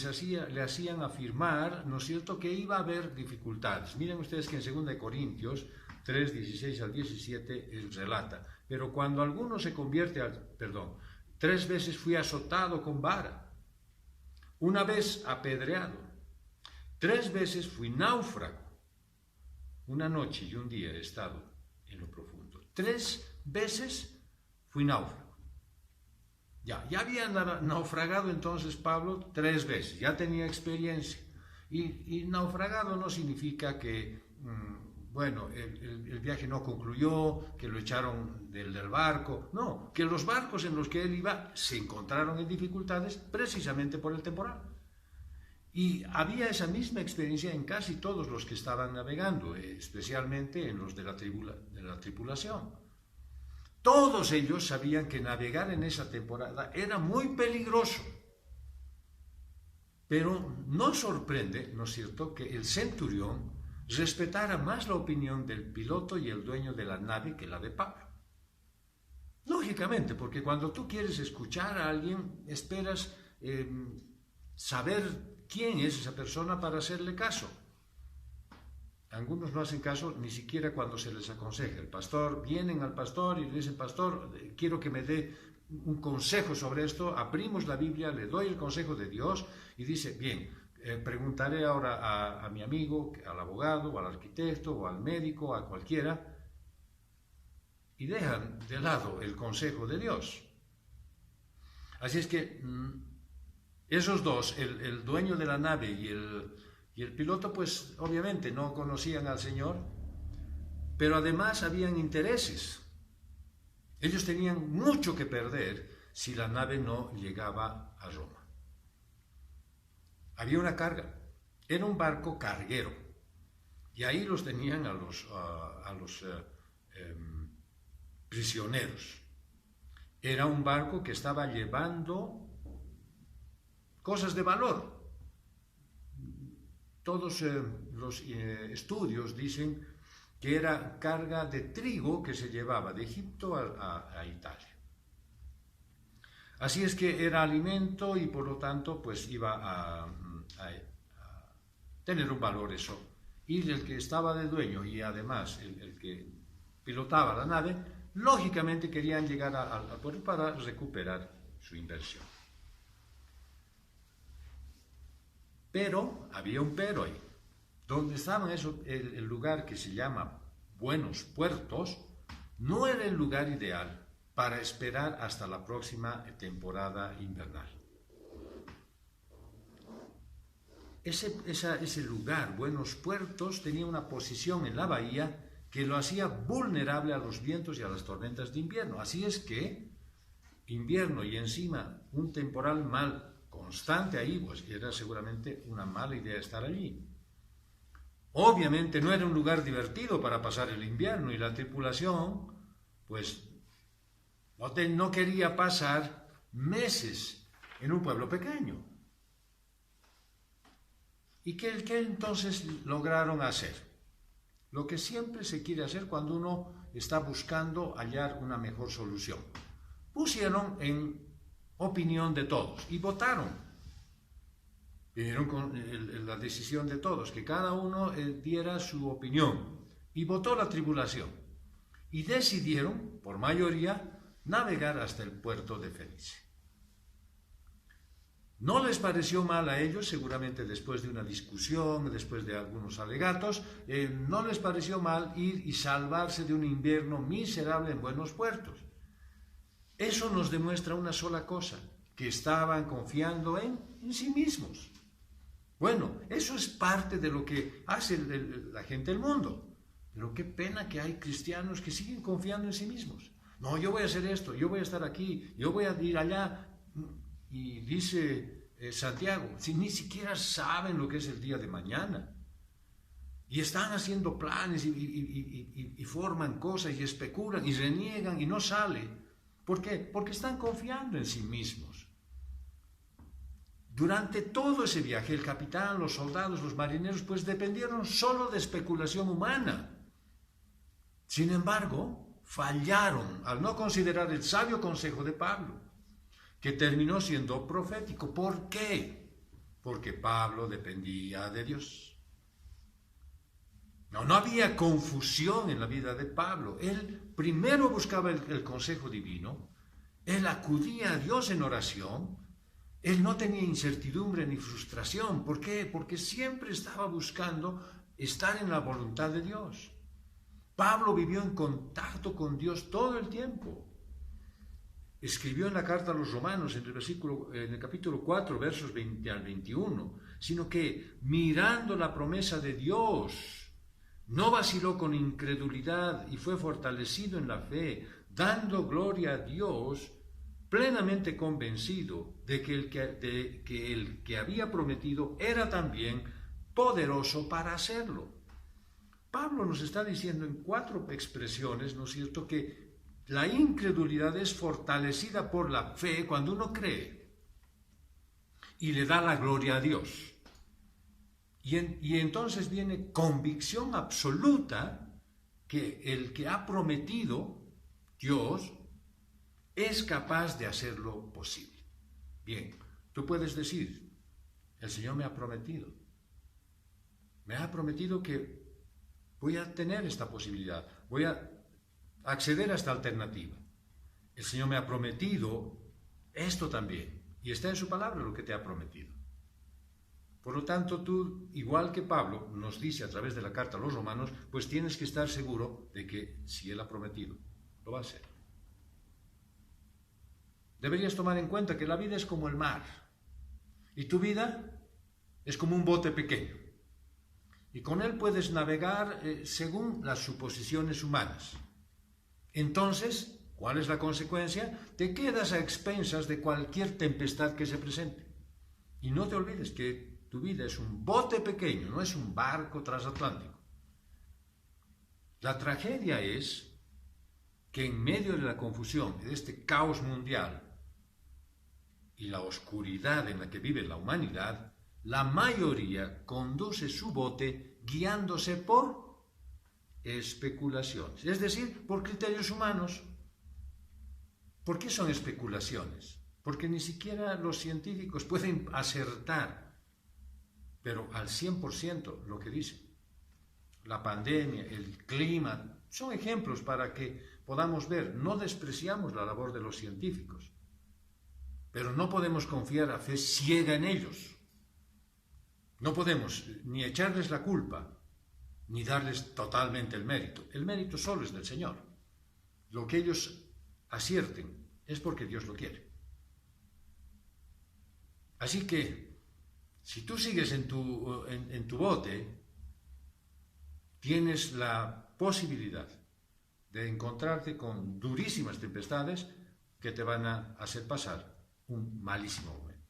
hacían afirmar, ¿no es cierto?, que iba a haber dificultades. Miren ustedes que en 2 Corintios 3, 16 al 17, él relata, pero cuando alguno se convierte 3 veces fui azotado con vara, 1 vez apedreado, 3 veces fui náufrago, 1 noche y 1 día he estado en lo profundo. 3 veces fui náufrago. Ya había naufragado entonces Pablo 3 veces, ya tenía experiencia. Y naufragado no significa que, el viaje no concluyó, que lo echaron del barco. No, que los barcos en los que él iba se encontraron en dificultades precisamente por el temporal. Y había esa misma experiencia en casi todos los que estaban navegando, especialmente en los de la tripulación. Todos ellos sabían que navegar en esa temporada era muy peligroso. Pero no sorprende, ¿no es cierto?, que el centurión respetara más la opinión del piloto y el dueño de la nave que la de Pablo. Lógicamente, porque cuando tú quieres escuchar a alguien, esperas saber quién es esa persona para hacerle caso. Algunos no hacen caso ni siquiera cuando se les aconseja. Vienen al pastor y le dicen, pastor, quiero que me dé un consejo sobre esto. Abrimos la Biblia, le doy el consejo de Dios y dice, bien, preguntaré ahora a mi amigo, al abogado, o al arquitecto, o al médico, a cualquiera, y dejan de lado el consejo de Dios. Así es que esos dos, el dueño de la nave y el piloto, pues obviamente no conocían al Señor, pero además habían intereses. Ellos tenían mucho que perder si la nave no llegaba a Roma. Había una carga, era un barco carguero, y ahí los tenían a los prisioneros. Era un barco que estaba llevando cosas de valor. Todos los estudios dicen que era carga de trigo que se llevaba de Egipto a Italia. Así es que era alimento y por lo tanto pues iba a tener un valor eso. Y el que estaba de dueño y además el que pilotaba la nave, lógicamente querían llegar al puerto para recuperar su inversión. Pero había un pero ahí. Donde estaban el lugar que se llama Buenos Puertos, no era el lugar ideal para esperar hasta la próxima temporada invernal. Ese lugar, Buenos Puertos, tenía una posición en la bahía que lo hacía vulnerable a los vientos y a las tormentas de invierno. Así es que invierno y encima un temporal constante ahí, pues era seguramente una mala idea estar allí. Obviamente no era un lugar divertido para pasar el invierno y la tripulación, pues no quería pasar meses en un pueblo pequeño. ¿Y qué entonces lograron hacer? Lo que siempre se quiere hacer cuando uno está buscando hallar una mejor solución. Pusieron en opinión de todos y votaron. Vinieron con la decisión de todos, que cada uno diera su opinión, y votó la tripulación. Y decidieron, por mayoría, navegar hasta el puerto de Fenice. No les pareció mal a ellos, seguramente después de una discusión, después de algunos alegatos, no les pareció mal ir y salvarse de un invierno miserable en buenos puertos. Eso nos demuestra una sola cosa, que estaban confiando en sí mismos. Bueno, eso es parte de lo que hace la gente del mundo. Pero qué pena que hay cristianos que siguen confiando en sí mismos. No, yo voy a hacer esto, yo voy a estar aquí, yo voy a ir allá. Y dice Santiago, si ni siquiera saben lo que es el día de mañana. Y están haciendo planes y forman cosas y especulan y reniegan y no sale. ¿Por qué? Porque están confiando en sí mismos. Durante todo ese viaje, el capitán, los soldados, los marineros, pues dependieron solo de especulación humana. Sin embargo, fallaron al no considerar el sabio consejo de Pablo, que terminó siendo profético. ¿Por qué? Porque Pablo dependía de Dios. No había confusión en la vida de Pablo. Él primero buscaba el consejo divino, él acudía a Dios en oración, él no tenía incertidumbre ni frustración. ¿Por qué? Porque siempre estaba buscando estar en la voluntad de Dios. Pablo vivió en contacto con Dios todo el tiempo. Escribió en la carta a los Romanos, en el capítulo 4, versos 20 al 21, sino que mirando la promesa de Dios, no vaciló con incredulidad y fue fortalecido en la fe, dando gloria a Dios, plenamente convencido de que el que había prometido era también poderoso para hacerlo. Pablo nos está diciendo en 4 expresiones, ¿no es cierto?, que la incredulidad es fortalecida por la fe cuando uno cree y le da la gloria a Dios. Y entonces viene convicción absoluta que el que ha prometido, Dios, es capaz de hacerlo posible. Bien, tú puedes decir, el Señor me ha prometido que voy a tener esta posibilidad, voy a acceder a esta alternativa. El Señor me ha prometido esto también, y está en su palabra lo que te ha prometido. Por lo tanto, tú, igual que Pablo nos dice a través de la carta a los Romanos, pues tienes que estar seguro de que si Él ha prometido, lo va a hacer. Deberías tomar en cuenta que la vida es como el mar, y tu vida es como un bote pequeño, y con él puedes navegar según las suposiciones humanas. Entonces, ¿cuál es la consecuencia? Te quedas a expensas de cualquier tempestad que se presente. Y no te olvides que tu vida es un bote pequeño, no es un barco transatlántico. La tragedia es que en medio de la confusión, de este caos mundial y la oscuridad en la que vive la humanidad, la mayoría conduce su bote guiándose por especulaciones, es decir, por criterios humanos. ¿Por qué son especulaciones? Porque ni siquiera los científicos pueden acertar, pero al 100% lo que dicen. La pandemia, el clima, son ejemplos para que podamos ver. No despreciamos la labor de los científicos, pero no podemos confiar a fe ciega en ellos. No podemos ni echarles la culpa, ni darles totalmente el mérito. El mérito solo es del Señor. Lo que ellos acierten es porque Dios lo quiere. Así que, si tú sigues en tu bote, tienes la posibilidad de encontrarte con durísimas tempestades que te van a hacer pasar un malísimo momento.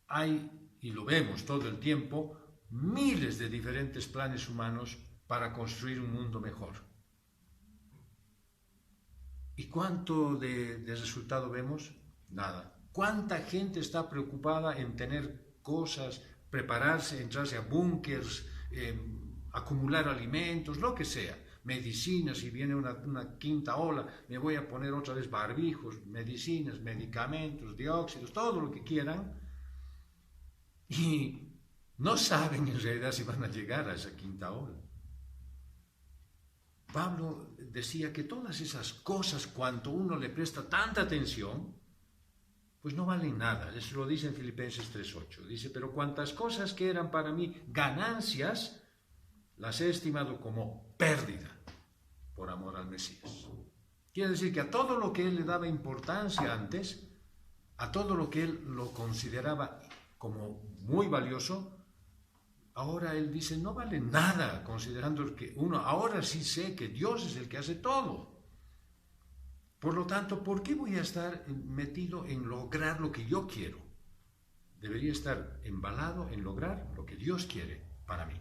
Hay, y lo vemos todo el tiempo, miles de diferentes planes humanos para construir un mundo mejor. ¿Y cuánto de resultado vemos? Nada. ¿Cuánta gente está preocupada en tener cosas, prepararse, entrarse a búnkers, acumular alimentos, lo que sea, medicinas, si viene una quinta ola, me voy a poner otra vez barbijos, medicinas, medicamentos, dióxidos, todo lo que quieran, y no saben en realidad si van a llegar a esa quinta ola? Pablo decía que todas esas cosas, cuando uno le presta tanta atención, pues no valen nada. Eso lo dice en Filipenses 3:8. Dice, pero cuantas cosas que eran para mí ganancias, las he estimado como pérdida por amor al Mesías. Quiere decir que a todo lo que él le daba importancia antes, a todo lo que él lo consideraba como muy valioso, ahora él dice, no vale nada, considerando que ahora sí sé que Dios es el que hace todo. Por lo tanto, ¿por qué voy a estar metido en lograr lo que yo quiero? Debería estar embalado en lograr lo que Dios quiere para mí.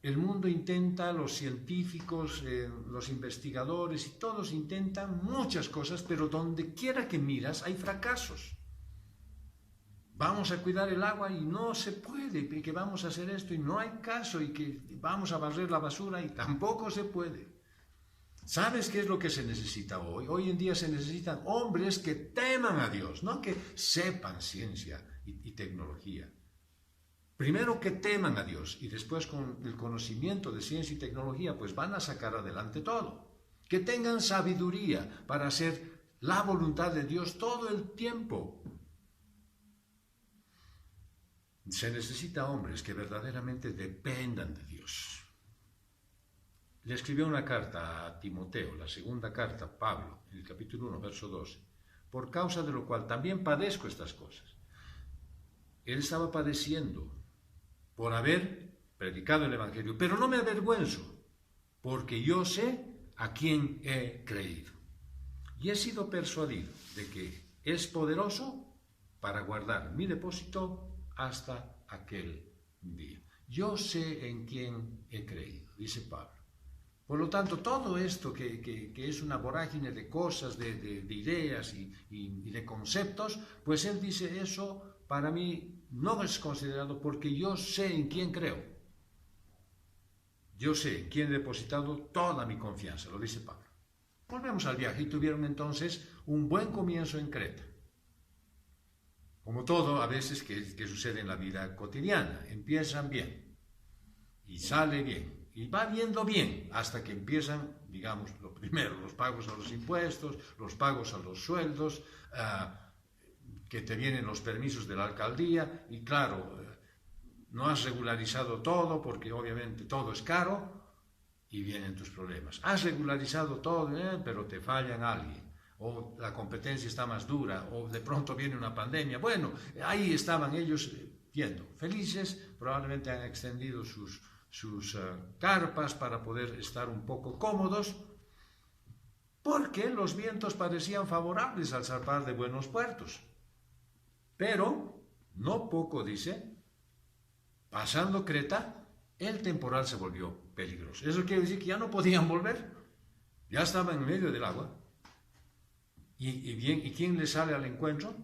El mundo intenta, los científicos, los investigadores, y todos intentan muchas cosas, pero donde quiera que miras hay fracasos. Vamos a cuidar el agua y no se puede, y que vamos a hacer esto y no hay caso, y que vamos a barrer la basura y tampoco se puede. ¿Sabes qué es lo que se necesita hoy? Hoy en día se necesitan hombres que teman a Dios, no que sepan ciencia y tecnología. Primero que teman a Dios y después con el conocimiento de ciencia y tecnología pues van a sacar adelante todo. Que tengan sabiduría para hacer la voluntad de Dios todo el tiempo. Se necesita hombres que verdaderamente dependan de Dios. Le escribió una carta a Timoteo, la segunda carta, Pablo, en el capítulo 1, verso 12, por causa de lo cual también padezco estas cosas. Él estaba padeciendo por haber predicado el Evangelio, pero no me avergüenzo, porque yo sé a quién he creído. Y he sido persuadido de que es poderoso para guardar mi depósito hasta aquel día. Yo sé en quién he creído, dice Pablo. Por lo tanto, todo esto que es una vorágine de cosas, de ideas y de conceptos, pues él dice, eso para mí no es considerado porque yo sé en quién creo. Yo sé en quién he depositado toda mi confianza, lo dice Pablo. Volvemos al viaje y tuvieron entonces un buen comienzo en Creta. Como todo a veces que sucede en la vida cotidiana, empiezan bien y sale bien. Y va viendo bien hasta que empiezan, digamos, lo primero, los pagos a los impuestos, los pagos a los sueldos, que te vienen los permisos de la alcaldía y claro, no has regularizado todo porque obviamente todo es caro y vienen tus problemas. Has regularizado todo, pero te fallan alguien, o la competencia está más dura, o de pronto viene una pandemia. Bueno, ahí estaban ellos viendo, felices, probablemente han extendido sus carpas para poder estar un poco cómodos, porque los vientos parecían favorables al zarpar de buenos puertos. Pero, no poco dice, pasando Creta, el temporal se volvió peligroso. Eso quiere decir que ya no podían volver, ya estaban en medio del agua. ¿Y quién les sale al encuentro?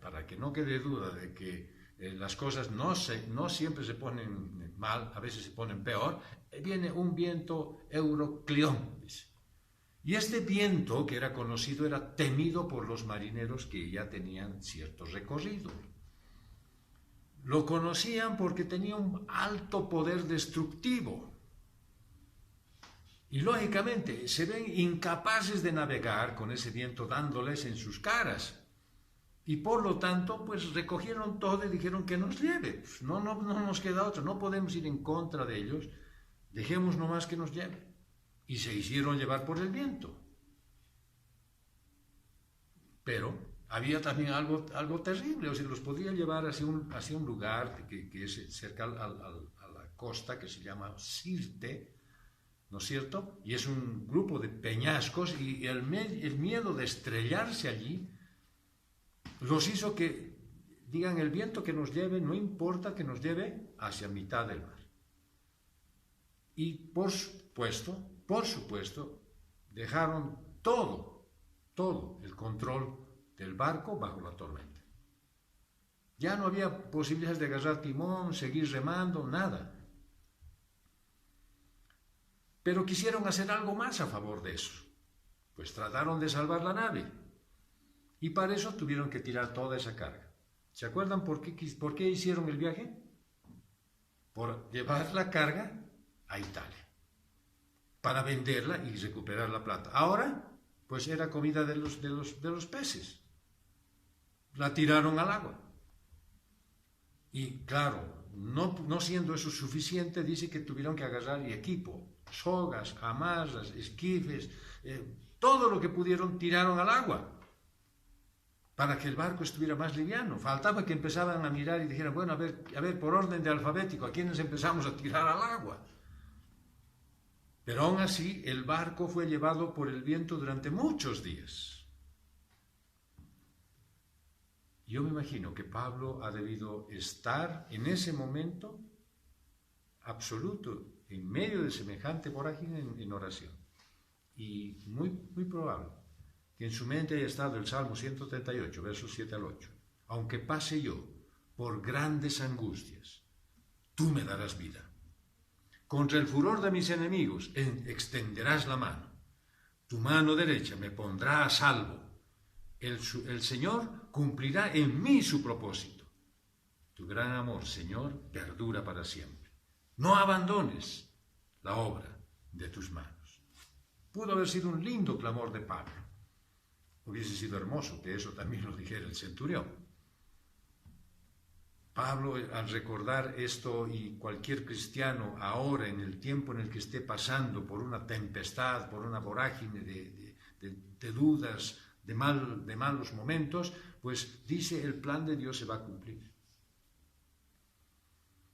Para que no quede duda de que las cosas no siempre se ponen mal, a veces se ponen peor, viene un viento Euroclión, dice. Y este viento, que era conocido, era temido por los marineros que ya tenían cierto recorrido. Lo conocían porque tenía un alto poder destructivo. Y lógicamente se ven incapaces de navegar con ese viento dándoles en sus caras. Y por lo tanto, pues recogieron todo y dijeron que nos lleve. Pues no nos queda otra, no podemos ir en contra de ellos, dejemos nomás que nos lleve. Y se hicieron llevar por el viento. Pero había también algo terrible, o sea, los podía llevar hacia un lugar que es cerca a la costa, que se llama Sirte, ¿no es cierto? Y es un grupo de peñascos, y el miedo de estrellarse allí los hizo que digan, el viento que nos lleve, no importa que nos lleve hacia mitad del mar. Y por supuesto, dejaron todo el control del barco bajo la tormenta. Ya no había posibilidades de agarrar timón, seguir remando, nada. Pero quisieron hacer algo más a favor de eso. Pues trataron de salvar la nave. Y para eso tuvieron que tirar toda esa carga. ¿Se acuerdan por qué hicieron el viaje? Por llevar la carga a Italia, para venderla y recuperar la plata. Ahora pues era comida de los peces. La tiraron al agua. Y claro, no siendo eso suficiente, dice que tuvieron que agarrar equipo, sogas, amarras, esquifes, todo lo que pudieron tiraron al agua para que el barco estuviera más liviano. Faltaba que empezaban a mirar y dijeran, bueno, a ver, por orden de alfabético, ¿a quiénes empezamos a tirar al agua? Pero aún así, el barco fue llevado por el viento durante muchos días. Yo me imagino que Pablo ha debido estar en ese momento absoluto, en medio de semejante vorágine en oración. Y muy, muy probable que en su mente haya estado el Salmo 138, versos 7 al 8. Aunque pase yo por grandes angustias, tú me darás vida. Contra el furor de mis enemigos extenderás la mano. Tu mano derecha me pondrá a salvo. El Señor cumplirá en mí su propósito. Tu gran amor, Señor, perdura para siempre. No abandones la obra de tus manos. Pudo haber sido un lindo clamor de Pablo. Hubiese sido hermoso que eso también lo dijera el centurión. Pablo, al recordar esto, y cualquier cristiano ahora, en el tiempo en el que esté pasando por una tempestad, por una vorágine de dudas, de malos momentos, pues dice, el plan de Dios se va a cumplir.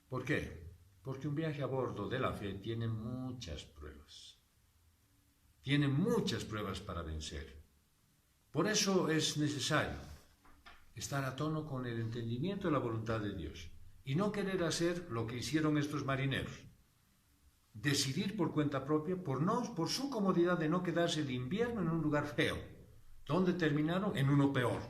¿Por qué? Porque un viaje a bordo de la fe tiene muchas pruebas. Tiene muchas pruebas para vencer. Por eso es necesario estar a tono con el entendimiento de la voluntad de Dios y no querer hacer lo que hicieron estos marineros. Decidir por cuenta propia, por su comodidad de no quedarse el invierno en un lugar feo. ¿Dónde terminaron? En uno peor.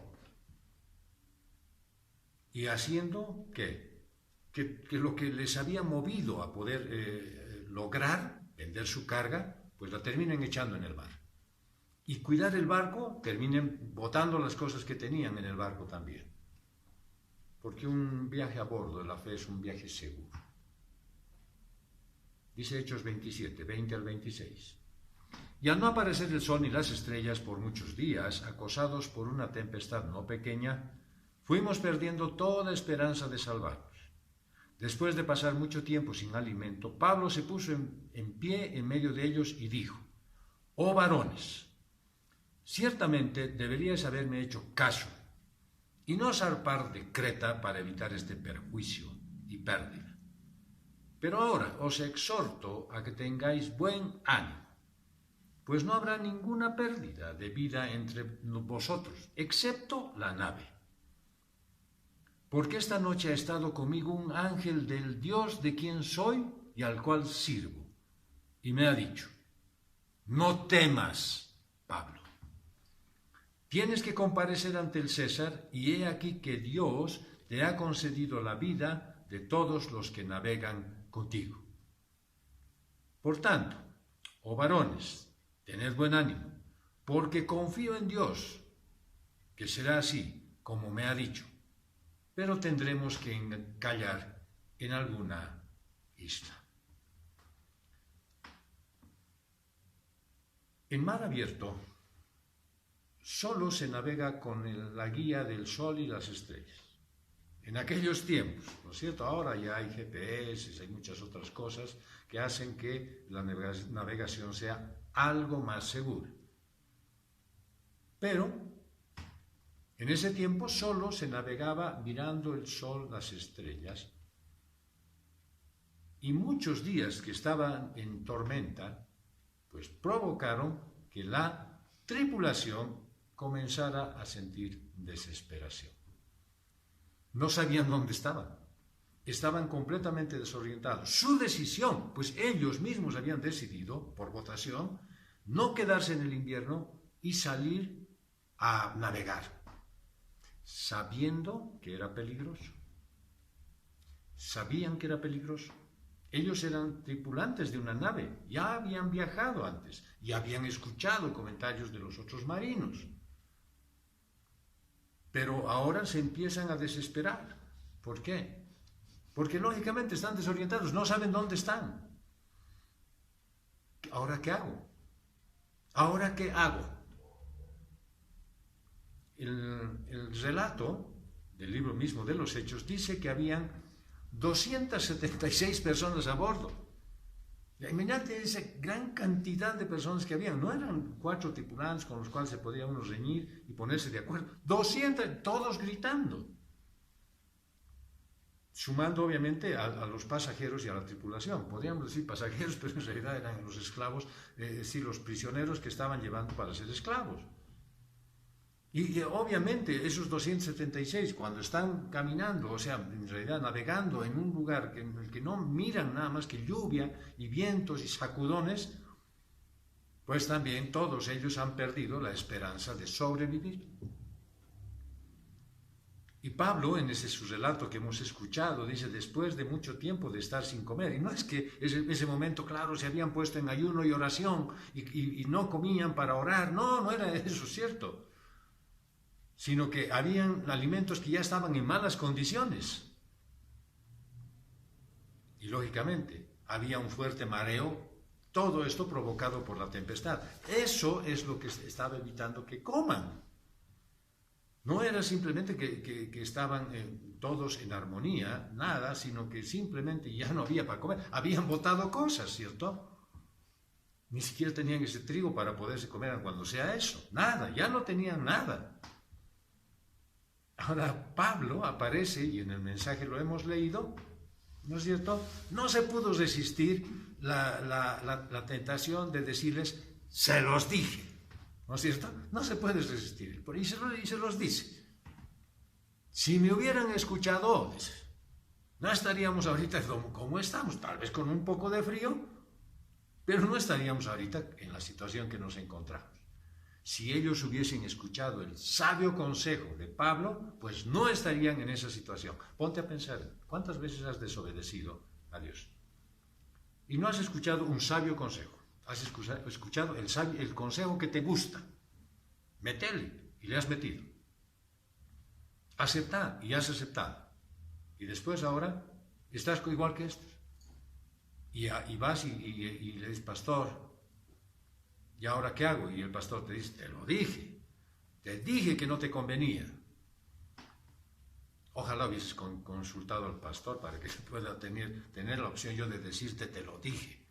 Y haciendo, ¿qué? Que lo que les había movido a poder lograr vender su carga, pues la terminen echando en el mar. Y cuidar el barco, terminen botando las cosas que tenían en el barco también. Porque un viaje a bordo de la fe es un viaje seguro. Dice Hechos 27, 20 al 26. Y al no aparecer el sol ni las estrellas por muchos días, acosados por una tempestad no pequeña, fuimos perdiendo toda esperanza de salvarnos. Después de pasar mucho tiempo sin alimento, Pablo se puso en pie en medio de ellos y dijo: «Oh varones, ciertamente deberíais haberme hecho caso y no zarpar de Creta para evitar este perjuicio y pérdida. Pero ahora os exhorto a que tengáis buen ánimo, pues no habrá ninguna pérdida de vida entre vosotros, excepto la nave. Porque esta noche ha estado conmigo un ángel del Dios de quien soy y al cual sirvo, y me ha dicho: no temas, Pablo. Tienes que comparecer ante el César, y he aquí que Dios te ha concedido la vida de todos los que navegan contigo. Por tanto, oh varones, tened buen ánimo, porque confío en Dios, que será así como me ha dicho, pero tendremos que encallar en alguna isla». En mar abierto solo se navega con la guía del sol y las estrellas. En aquellos tiempos, ¿no es cierto? Ahora ya hay GPS, hay muchas otras cosas que hacen que la navegación sea algo más segura. Pero en ese tiempo solo se navegaba mirando el sol, las estrellas, y muchos días que estaban en tormenta, pues provocaron que la tripulación comenzara a sentir desesperación. No sabían dónde estaban completamente desorientados. Su decisión, pues ellos mismos habían decidido, por votación, no quedarse en el invierno y salir a navegar, sabiendo que era peligroso. Sabían que era peligroso. Ellos eran tripulantes de una nave, ya habían viajado antes y habían escuchado comentarios de los otros marinos. Pero ahora se empiezan a desesperar. ¿Por qué? Porque lógicamente están desorientados, no saben dónde están. ¿Ahora qué hago? ¿Ahora qué hago? el relato del libro mismo de los Hechos dice que habían 276 personas a bordo. Imagínate esa gran cantidad de personas que habían. No eran 4 tripulantes con los cuales se podía uno reñir y ponerse de acuerdo. 200, todos gritando. Sumando obviamente a los pasajeros y a la tripulación. Podríamos decir pasajeros, pero en realidad eran los esclavos, es decir, los prisioneros que estaban llevando para ser esclavos. Y obviamente esos 276, cuando están caminando, o sea, en realidad navegando en un lugar en el que no miran nada más que lluvia y vientos y sacudones, pues también todos ellos han perdido la esperanza de sobrevivir. Y Pablo, en su relato que hemos escuchado, dice, después de mucho tiempo de estar sin comer, y no es que ese momento, claro, se habían puesto en ayuno y oración y no comían para orar, no era eso, cierto, sino que habían alimentos que ya estaban en malas condiciones. Y lógicamente, había un fuerte mareo, todo esto provocado por la tempestad. Eso es lo que estaba evitando que coman. No era simplemente que estaban todos en armonía, nada, sino que simplemente ya no había para comer. Habían botado cosas, ¿cierto? Ni siquiera tenían ese trigo para poderse comer cuando sea eso. Nada, ya no tenían nada. Ahora Pablo aparece, y en el mensaje lo hemos leído, ¿no es cierto? No se pudo resistir la tentación de decirles, se los dije. ¿No es cierto? No se puede resistir. Y se los dice. Si me hubieran escuchado, no estaríamos ahorita como estamos, tal vez con un poco de frío, pero no estaríamos ahorita en la situación que nos encontramos. Si ellos hubiesen escuchado el sabio consejo de Pablo, pues no estarían en esa situación. Ponte a pensar, ¿cuántas veces has desobedecido a Dios? Y no has escuchado un sabio consejo. Has escuchado el consejo que te gusta. Metele, y le has metido. Aceptar, y has aceptado. Y después ahora estás igual que estos. Y vas y le dices, pastor, ¿y ahora qué hago? Y el pastor te dice, te dije que no te convenía. Ojalá hubieses consultado al pastor para que pueda tener la opción yo de decirte, te lo dije.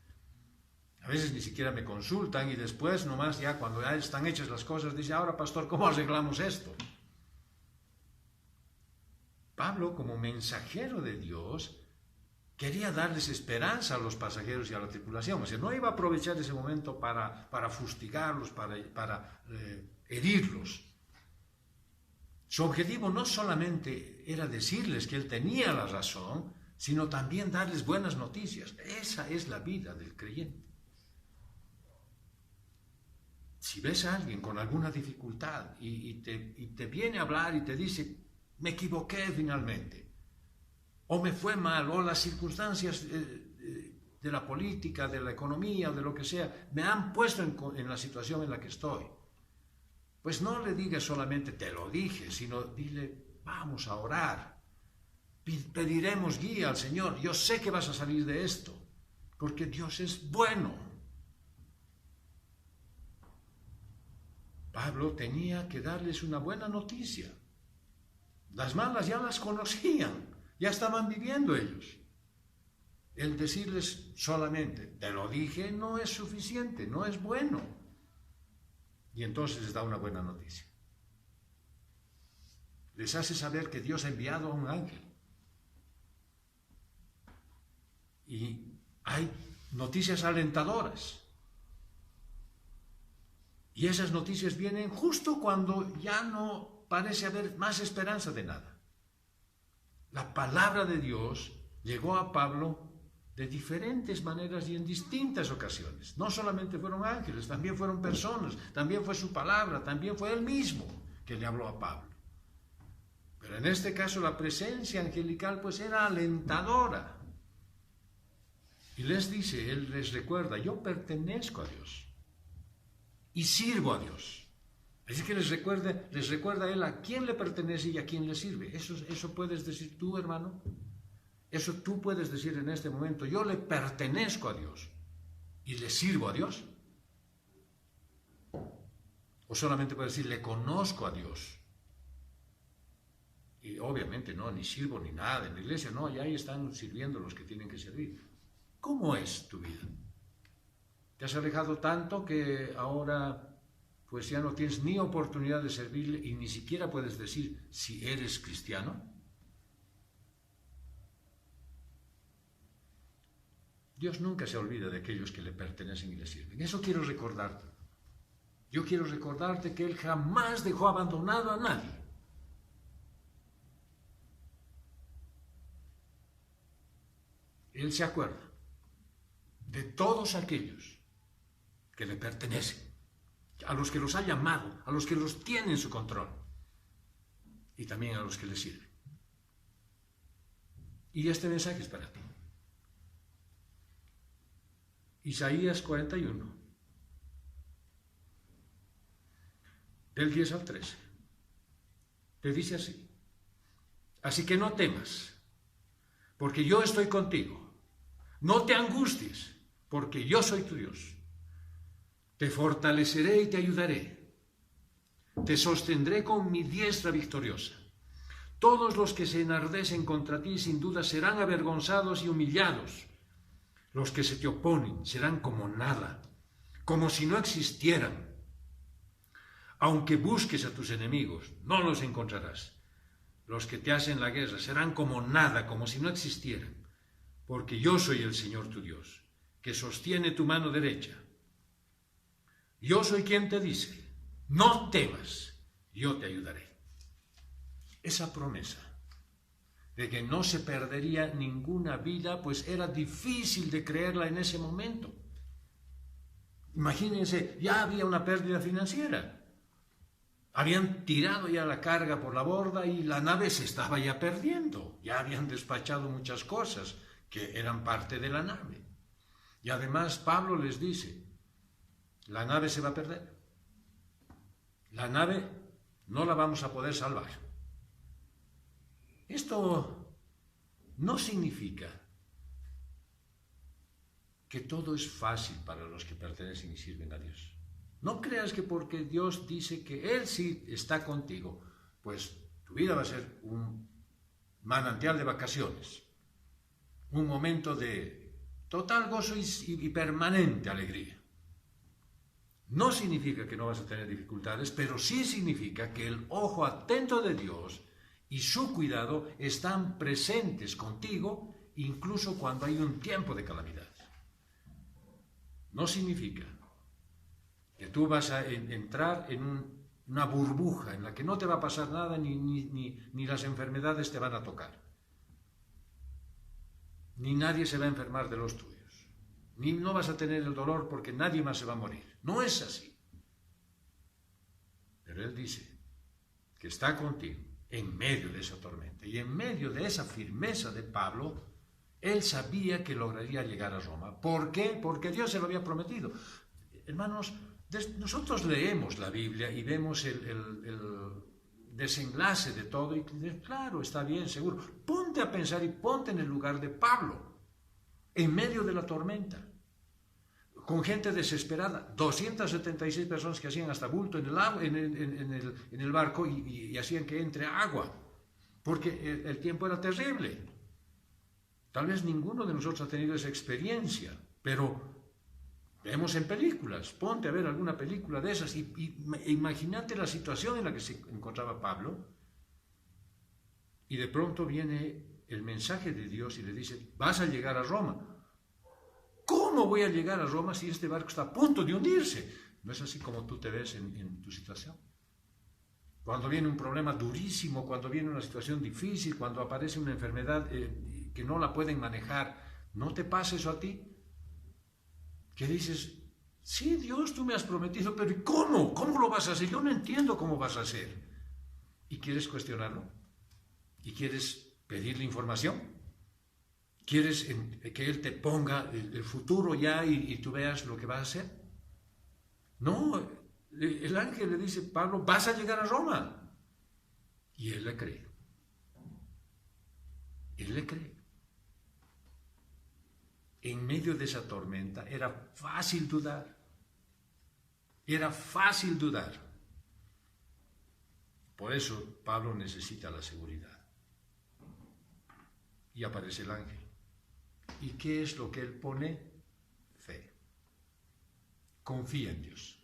A veces ni siquiera me consultan y después nomás ya cuando ya están hechas las cosas dice, ahora pastor, ¿cómo arreglamos esto? Pablo, como mensajero de Dios, quería darles esperanza a los pasajeros y a la tripulación. O sea, no iba a aprovechar ese momento para fustigarlos, para herirlos. Su objetivo no solamente era decirles que él tenía la razón, sino también darles buenas noticias. Esa es la vida del creyente. Si ves a alguien con alguna dificultad y te viene a hablar y te dice, me equivoqué finalmente, o me fue mal, o las circunstancias de la política, de la economía, o de lo que sea, me han puesto en la situación en la que estoy, pues no le digas solamente te lo dije, sino dile, vamos a orar, pediremos guía al Señor, yo sé que vas a salir de esto, porque Dios es bueno. Pablo tenía que darles una buena noticia. Las malas ya las conocían, ya estaban viviendo ellos. El decirles solamente, te lo dije, no es suficiente, no es bueno. Y entonces les da una buena noticia. Les hace saber que Dios ha enviado a un ángel. Y hay noticias alentadoras. Y esas noticias vienen justo cuando ya no parece haber más esperanza de nada. La palabra de Dios llegó a Pablo de diferentes maneras y en distintas ocasiones. No solamente fueron ángeles, también fueron personas, también fue su palabra, también fue él mismo que le habló a Pablo. Pero en este caso la presencia angelical pues era alentadora. Y les dice, él les recuerda, yo pertenezco a Dios y sirvo a Dios. Así que les recuerda a él a quién le pertenece y a quién le sirve. Eso puedes decir tú, hermano. Eso tú puedes decir en este momento, yo le pertenezco a Dios y le sirvo a Dios. O solamente puedes decir, le conozco a Dios Y obviamente no, ni sirvo ni nada en la iglesia, no, y ahí están sirviendo los que tienen que servir. ¿Cómo es tu vida? ¿Te has alejado tanto que ahora pues ya no tienes ni oportunidad de servirle y ni siquiera puedes decir si eres cristiano? Dios nunca se olvida de aquellos que le pertenecen y le sirven. Eso quiero recordarte. Yo quiero recordarte que Él jamás dejó abandonado a nadie. Él se acuerda de todos aquellos que le pertenecen, a los que los ha llamado, a los que los tiene en su control y también a los que le sirven. Y este mensaje es para ti. Isaías 41, del 10 al 13, te dice así: así que no temas, porque yo estoy contigo. No te angusties, porque yo soy tu Dios. Te fortaleceré y te ayudaré. Te sostendré con mi diestra victoriosa. Todos los que se enardecen contra ti sin duda serán avergonzados y humillados. Los que se te oponen serán como nada, como si no existieran. Aunque busques a tus enemigos, no los encontrarás. Los que te hacen la guerra serán como nada, como si no existieran. Porque yo soy el Señor tu Dios, que sostiene tu mano derecha. Yo soy quien te dice, no temas, yo te ayudaré. Esa promesa de que no se perdería ninguna vida, pues era difícil de creerla en ese momento. Imagínense, ya había una pérdida financiera. Habían tirado ya la carga por la borda y la nave se estaba ya perdiendo. Ya habían despachado muchas cosas que eran parte de la nave. Y además Pablo les dice, la nave se va a perder. La nave no la vamos a poder salvar. Esto no significa que todo es fácil para los que pertenecen y sirven a Dios. No creas que porque Dios dice que Él sí está contigo, pues tu vida va a ser un manantial de vacaciones, un momento de total gozo y permanente alegría. No significa que no vas a tener dificultades, pero sí significa que el ojo atento de Dios y su cuidado están presentes contigo incluso cuando hay un tiempo de calamidad. No significa que tú vas a entrar en una burbuja en la que no te va a pasar nada ni las enfermedades te van a tocar. Ni nadie se va a enfermar de los tuyos. Ni no vas a tener el dolor porque nadie más se va a morir. No es así. Pero Él dice que está contigo en medio de esa tormenta. Y en medio de esa firmeza de Pablo, él sabía que lograría llegar a Roma. ¿Por qué? Porque Dios se lo había prometido. Hermanos, nosotros leemos la Biblia y vemos el desenlace de todo y claro, está bien, seguro. Ponte a pensar y ponte en el lugar de Pablo, en medio de la tormenta, con gente desesperada, 276 personas que hacían hasta bulto en el, agua, en el barco y hacían que entre agua, porque el tiempo era terrible. Tal vez ninguno de nosotros ha tenido esa experiencia, pero vemos en películas, ponte a ver alguna película de esas y imagínate la situación en la que se encontraba Pablo y de pronto viene el mensaje de Dios y le dice, vas a llegar a Roma. ¿Cómo voy a llegar a Roma si este barco está a punto de hundirse? ¿No es así como tú te ves en tu situación? Cuando viene un problema durísimo, cuando viene una situación difícil, cuando aparece una enfermedad que no la pueden manejar, ¿no te pasa eso a ti? Que dices, sí, Dios, tú me has prometido, pero ¿y cómo? ¿Cómo lo vas a hacer? Yo no entiendo cómo vas a hacer. ¿Y quieres cuestionarlo? ¿Y quieres pedirle información? ¿Quieres que Él te ponga el futuro ya y tú veas lo que va a hacer? No, el ángel le dice, Pablo, vas a llegar a Roma. Y él le cree. Él le cree. En medio de esa tormenta era fácil dudar. Era fácil dudar. Por eso Pablo necesita la seguridad. y aparece el ángel. ¿Y qué es lo que él pone? Fe. Confía en Dios.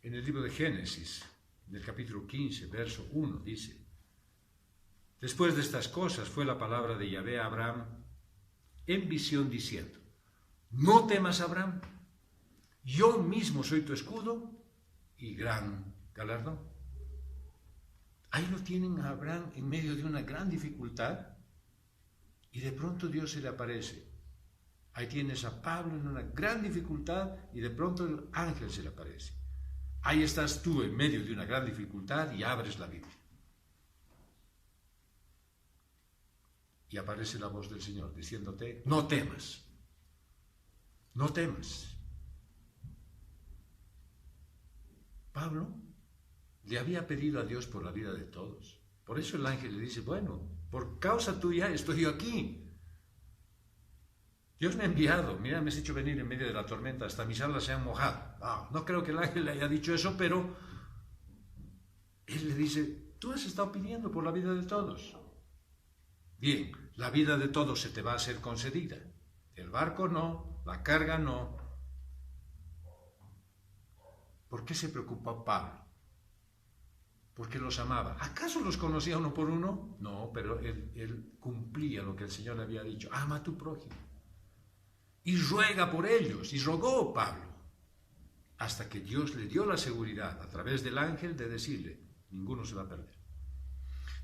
En el libro de Génesis, en el capítulo 15, verso 1, dice: después de estas cosas fue la palabra de Yahvé a Abraham en visión diciendo: no temas, Abraham, yo mismo soy tu escudo y gran galardón. Ahí lo tienen a Abraham en medio de una gran dificultad y de pronto Dios se le aparece. Ahí tienes a Pablo en una gran dificultad y de pronto el ángel se le aparece. Ahí estás tú en medio de una gran dificultad y abres la Biblia. Y aparece la voz del Señor diciéndote: no temas, no temas. Pablo le había pedido a Dios por la vida de todos. Por eso el ángel le dice: bueno, por causa tuya estoy yo aquí. Dios me ha enviado, mira, me has hecho venir en medio de la tormenta, hasta mis alas se han mojado. No creo que el ángel le haya dicho eso, pero él le dice: tú has estado pidiendo por la vida de todos. Bien, la vida de todos se te va a ser concedida. El barco no, la carga no. ¿Por qué se preocupó Pablo? Porque los amaba. ¿Acaso los conocía uno por uno? No, pero él cumplía lo que el Señor le había dicho: ama a tu prójimo. Y ruega por ellos, y rogó Pablo, hasta que Dios le dio la seguridad a través del ángel de decirle: ninguno se va a perder.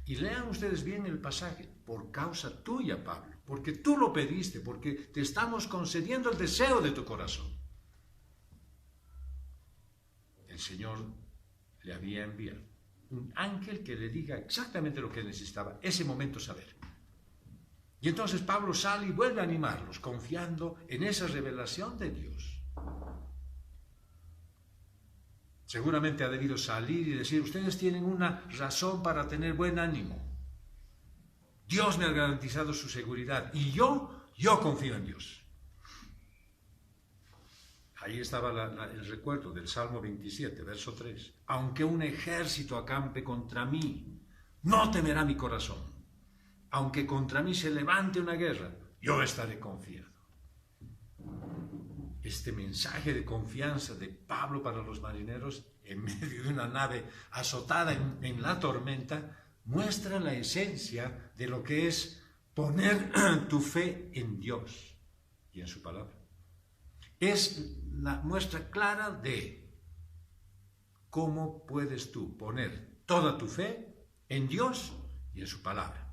Y lean ustedes bien el pasaje: por causa tuya, Pablo, porque tú lo pediste, porque te estamos concediendo el deseo de tu corazón. El Señor le había enviado un ángel que le diga exactamente lo que necesitaba ese momento saber. Y entonces Pablo sale y vuelve a animarlos, confiando en esa revelación de Dios. Seguramente ha debido salir y decir: ustedes tienen una razón para tener buen ánimo. Dios me ha garantizado su seguridad y yo confío en Dios. Ahí estaba el recuerdo del Salmo 27, verso 3. Aunque un ejército acampe contra mí, no temerá mi corazón. Aunque contra mí se levante una guerra, yo estaré confiado. Este mensaje de confianza de Pablo para los marineros en medio de una nave azotada en la tormenta muestra la esencia de lo que es poner tu fe en Dios y en su palabra. Es la muestra clara de cómo puedes tú poner toda tu fe en Dios y en su palabra.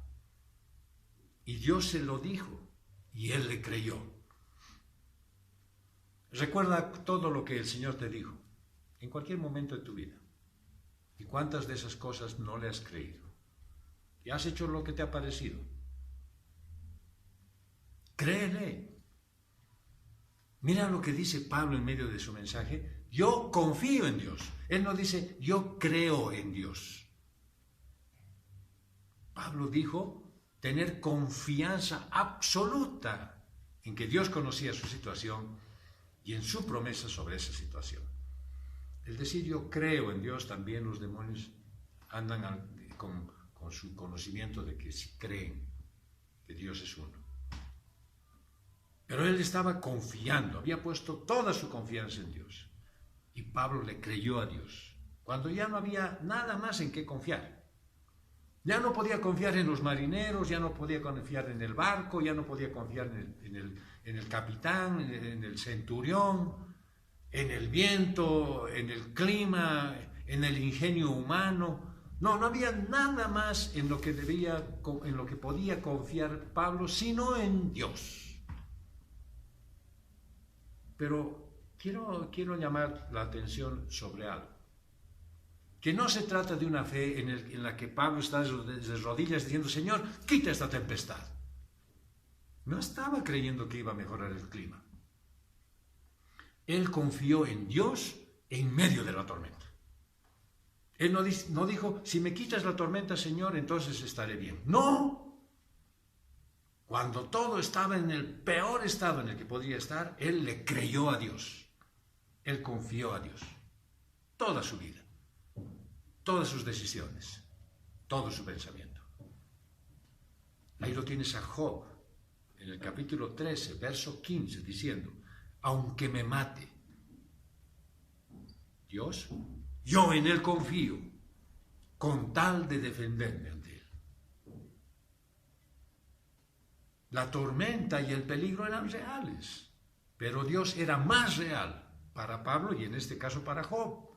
Y Dios se lo dijo y él le creyó. Recuerda todo lo que el Señor te dijo en cualquier momento de tu vida. ¿Y cuántas de esas cosas no le has creído? ¿Y has hecho lo que te ha parecido? Créele. Mira lo que dice Pablo en medio de su mensaje: yo confío en Dios. Él no dice: yo creo en Dios. Pablo dijo tener confianza absoluta en que Dios conocía su situación y en su promesa sobre esa situación. El decir yo creo en Dios, también los demonios andan con su conocimiento de que sí creen que Dios es uno. Pero él estaba confiando, había puesto toda su confianza en Dios. Y Pablo le creyó a Dios, cuando ya no había nada más en qué confiar. Ya no podía confiar en los marineros, ya no podía confiar en el barco, ya no podía confiar en el capitán, en el centurión, en el viento, en el clima, en el ingenio humano. No había nada más en lo que podía confiar Pablo, sino en Dios. Pero quiero llamar la atención sobre algo. Que no se trata de una fe en la que Pablo está de rodillas diciendo: Señor, quita esta tempestad. No estaba creyendo que iba a mejorar el clima. Él confió en Dios en medio de la tormenta. Él no dijo: si me quitas la tormenta, Señor, entonces estaré bien. No. Cuando todo estaba en el peor estado en el que podía estar, él le creyó a Dios. Él confió a Dios. Toda su vida. Todas sus decisiones, todo su pensamiento. lo tienes a Job, en el capítulo 13, verso 15, diciendo, aunque me mate Dios, yo en Él confío, con tal de defenderme ante Él. La tormenta y el peligro eran reales, pero Dios era más real para Pablo y en este caso para Job.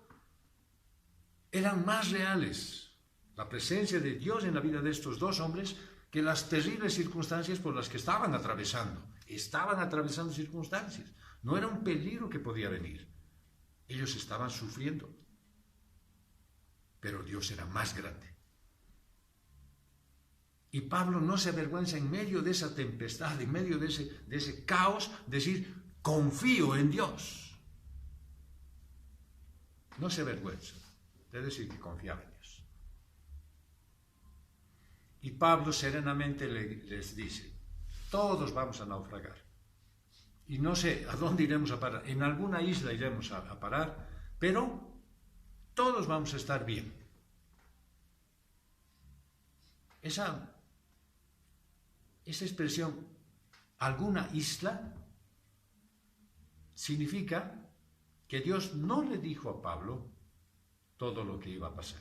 Eran más reales la presencia de Dios en la vida de estos dos hombres que las terribles circunstancias por las que estaban atravesando. Estaban atravesando circunstancias. No era un peligro que podía venir. Ellos estaban sufriendo. Pero Dios era más grande. Y Pablo no se avergüenza en medio de esa tempestad, en medio de ese caos, decir, confío en Dios. No se avergüenza de decir que confiaba en Dios. Y Pablo serenamente les dice, todos vamos a naufragar. Y no sé a dónde iremos a parar. En alguna isla iremos a parar, pero todos vamos a estar bien. Esa expresión, alguna isla, significa que Dios no le dijo a Pablo todo lo que iba a pasar.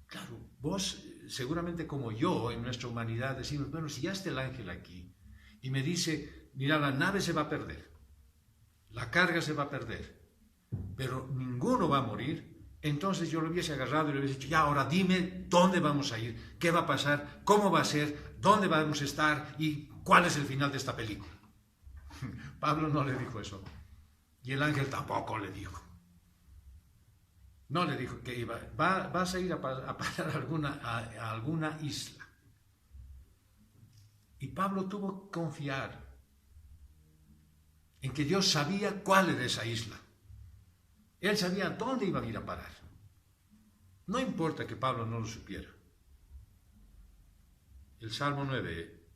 Claro, vos seguramente como yo en nuestra humanidad decimos, bueno, si ya está el ángel aquí y me dice, mira, la nave se va a perder, la carga se va a perder, pero ninguno va a morir, entonces yo lo hubiese agarrado y le hubiese dicho, ya, ahora dime dónde vamos a ir, qué va a pasar, cómo va a ser, dónde vamos a estar y cuál es el final de esta película. Pablo no le dijo eso. Y el ángel tampoco le dijo. No le dijo que vas a ir a parar a alguna isla. Y Pablo tuvo que confiar en que Dios sabía cuál era esa isla. Él sabía dónde iban a ir a parar. No importa que Pablo no lo supiera. El Salmo 9,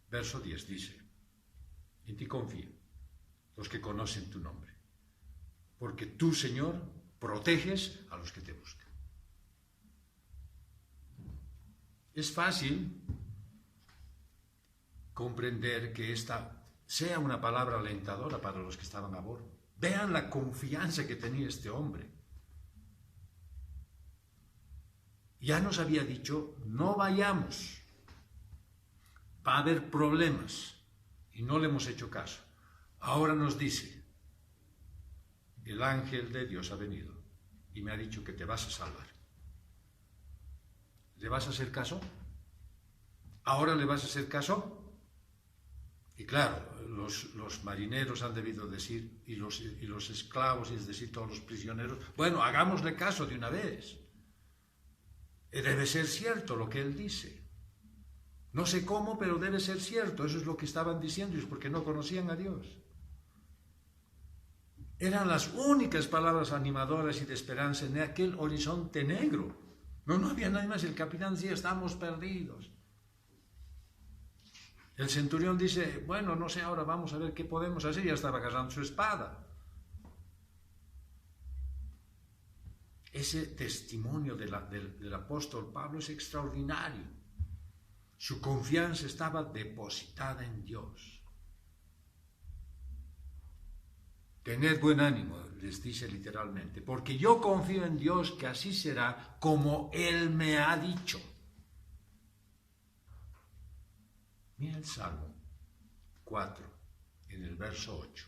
verso 10 dice, en ti confío, los que conocen tu nombre, porque tú, Señor, proteges a los que te buscan. Es fácil comprender que esta sea una palabra alentadora para los que estaban a bordo. Vean la confianza que tenía este hombre. Ya nos había dicho, no vayamos, va a haber problemas, y no le hemos hecho caso. Ahora nos dice, el ángel de Dios ha venido y me ha dicho que te vas a salvar. ¿Le vas a hacer caso? ¿Ahora le vas a hacer caso? Y claro, los marineros han debido decir, y los esclavos, y es decir, todos los prisioneros, bueno, hagámosle caso de una vez. Debe ser cierto lo que él dice. No sé cómo, pero debe ser cierto. Eso es lo que estaban diciendo, y es porque no conocían a Dios. Eran las únicas palabras animadoras y de esperanza en aquel horizonte negro. No había nada más. El capitán decía, estamos perdidos. El centurión dice, bueno, no sé, ahora vamos a ver qué podemos hacer. Ya estaba agarrando su espada. Ese testimonio del apóstol Pablo es extraordinario. Su confianza estaba depositada en Dios. Tened buen ánimo, les dice literalmente, porque yo confío en Dios que así será como Él me ha dicho. Mira el Salmo 4, en el verso 8.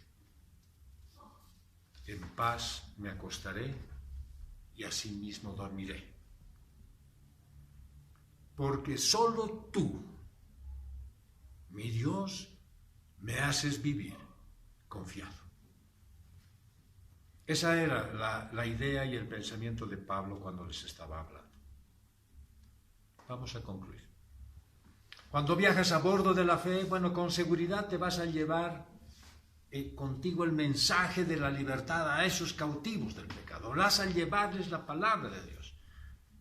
En paz me acostaré y asimismo dormiré. Porque solo tú, mi Dios, me haces vivir confiado. Esa era la idea y el pensamiento de Pablo cuando les estaba hablando. Vamos a concluir. Cuando viajas a bordo de la fe, bueno, con seguridad te vas a llevar contigo el mensaje de la libertad a esos cautivos del pecado. Vas a llevarles la palabra de Dios.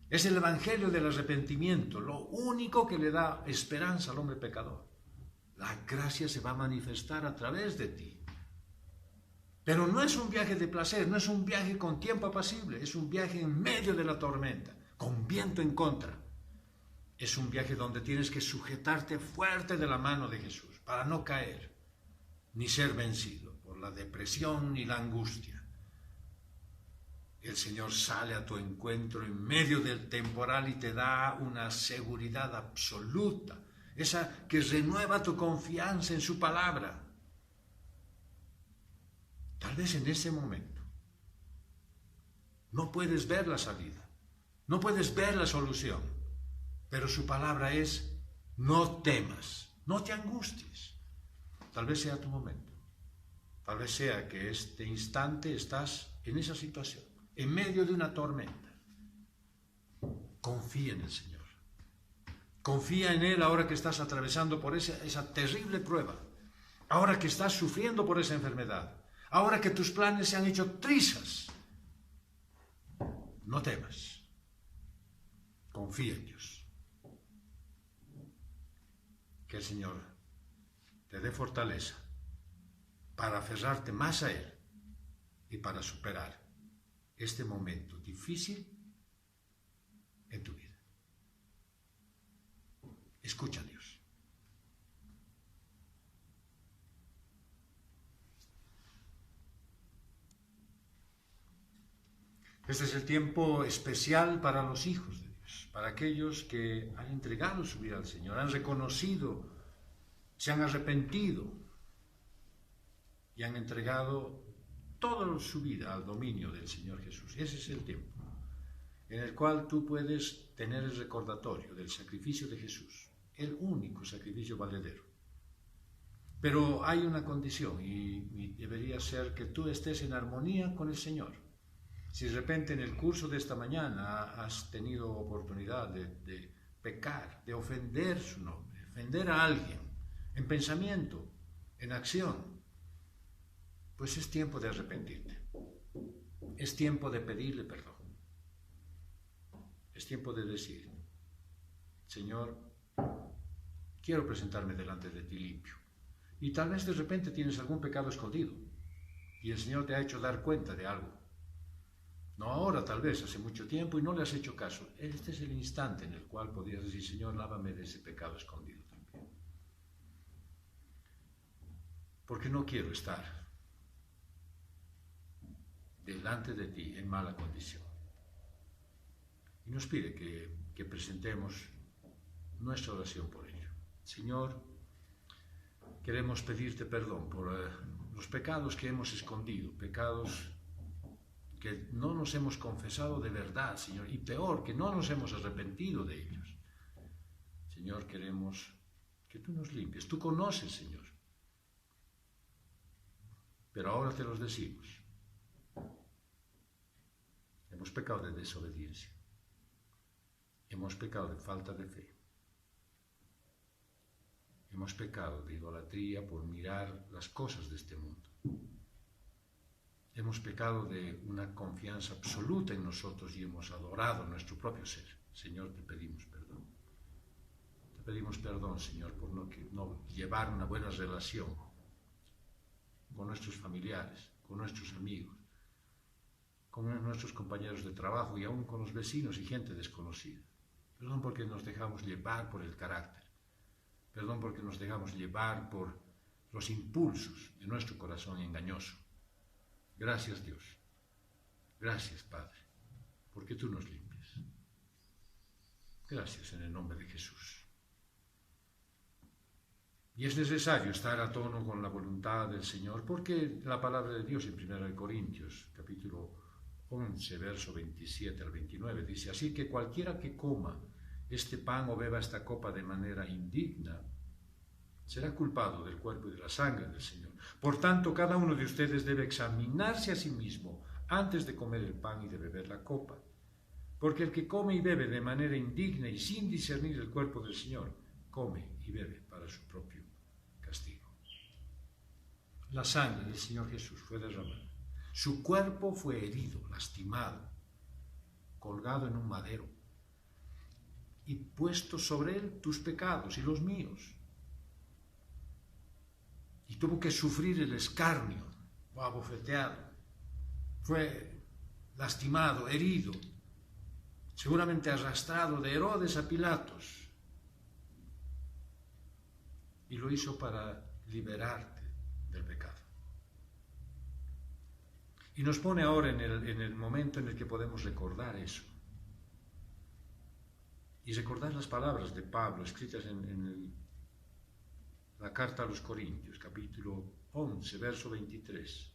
Es el evangelio del arrepentimiento, lo único que le da esperanza al hombre pecador. La gracia se va a manifestar a través de ti. Pero no es un viaje de placer, no es un viaje con tiempo apacible, es un viaje en medio de la tormenta, con viento en contra. Es un viaje donde tienes que sujetarte fuerte de la mano de Jesús para no caer, ni ser vencido por la depresión ni la angustia. El Señor sale a tu encuentro en medio del temporal y te da una seguridad absoluta, esa que renueva tu confianza en su palabra. Tal vez en ese momento no puedes ver la salida, no puedes ver la solución, pero su palabra es: no temas, no te angusties. Tal vez sea tu momento, tal vez sea que este instante estás en esa situación, en medio de una tormenta. Confía en el Señor. Confía en Él ahora que estás atravesando por esa terrible prueba, ahora que estás sufriendo por esa enfermedad, ahora que tus planes se han hecho trizas. No temas. Confía en Dios. Que el Señor te dé fortaleza para aferrarte más a Él y para superar este momento difícil en tu vida. Escucha a Dios. Este es el tiempo especial para los hijos de Dios, para aquellos que han entregado su vida al Señor, han reconocido, se han arrepentido y han entregado toda su vida al dominio del Señor Jesús. Ese es el tiempo en el cual tú puedes tener el recordatorio del sacrificio de Jesús, el único sacrificio valedero. Pero hay una condición y debería ser que tú estés en armonía con el Señor. Si de repente en el curso de esta mañana has tenido oportunidad de pecar, de ofender su nombre, ofender a alguien, en pensamiento, en acción, pues es tiempo de arrepentirte. Es tiempo de pedirle perdón. Es tiempo de decir: Señor, quiero presentarme delante de ti limpio. Y tal vez de repente tienes algún pecado escondido y el Señor te ha hecho dar cuenta de algo. No ahora, tal vez, hace mucho tiempo y no le has hecho caso. Este es el instante en el cual podrías decir: Señor, lávame de ese pecado escondido también. Porque no quiero estar delante de ti en mala condición. Y nos pide que presentemos nuestra oración por ello. Señor, queremos pedirte perdón por los pecados que hemos escondido, pecados que no nos hemos confesado de verdad, Señor, y peor, que no nos hemos arrepentido de ellos. Señor, queremos que tú nos limpies. Tú conoces, Señor. Pero ahora te los decimos. Hemos pecado de desobediencia. Hemos pecado de falta de fe. Hemos pecado de idolatría por mirar las cosas de este mundo. Hemos pecado de una confianza absoluta en nosotros y hemos adorado nuestro propio ser. Señor, te pedimos perdón. Te pedimos perdón, Señor, por no llevar una buena relación con nuestros familiares, con nuestros amigos, con nuestros compañeros de trabajo y aún con los vecinos y gente desconocida. Perdón porque nos dejamos llevar por el carácter. Perdón porque nos dejamos llevar por los impulsos de nuestro corazón engañoso. Gracias, Dios. Gracias, Padre, porque tú nos limpias. Gracias en el nombre de Jesús. Y es necesario estar a tono con la voluntad del Señor, porque la palabra de Dios en 1 Corintios, capítulo 11, verso 27 al 29, dice: así que cualquiera que coma este pan o beba esta copa de manera indigna, será culpado del cuerpo y de la sangre del Señor. Por tanto, cada uno de ustedes debe examinarse a sí mismo antes de comer el pan y de beber la copa. Porque el que come y bebe de manera indigna y sin discernir el cuerpo del Señor, come y bebe para su propio castigo. La sangre del Señor Jesús fue derramada. Su cuerpo fue herido, lastimado, colgado en un madero y puesto sobre él tus pecados y los míos. Y tuvo que sufrir el escarnio, fue abofeteado, fue lastimado, herido, seguramente arrastrado de Herodes a Pilatos, y lo hizo para liberarte del pecado. Y nos pone ahora en el momento en el que podemos recordar eso. Y recordar las palabras de Pablo escritas en la carta a los Corintios, capítulo 11, verso 23.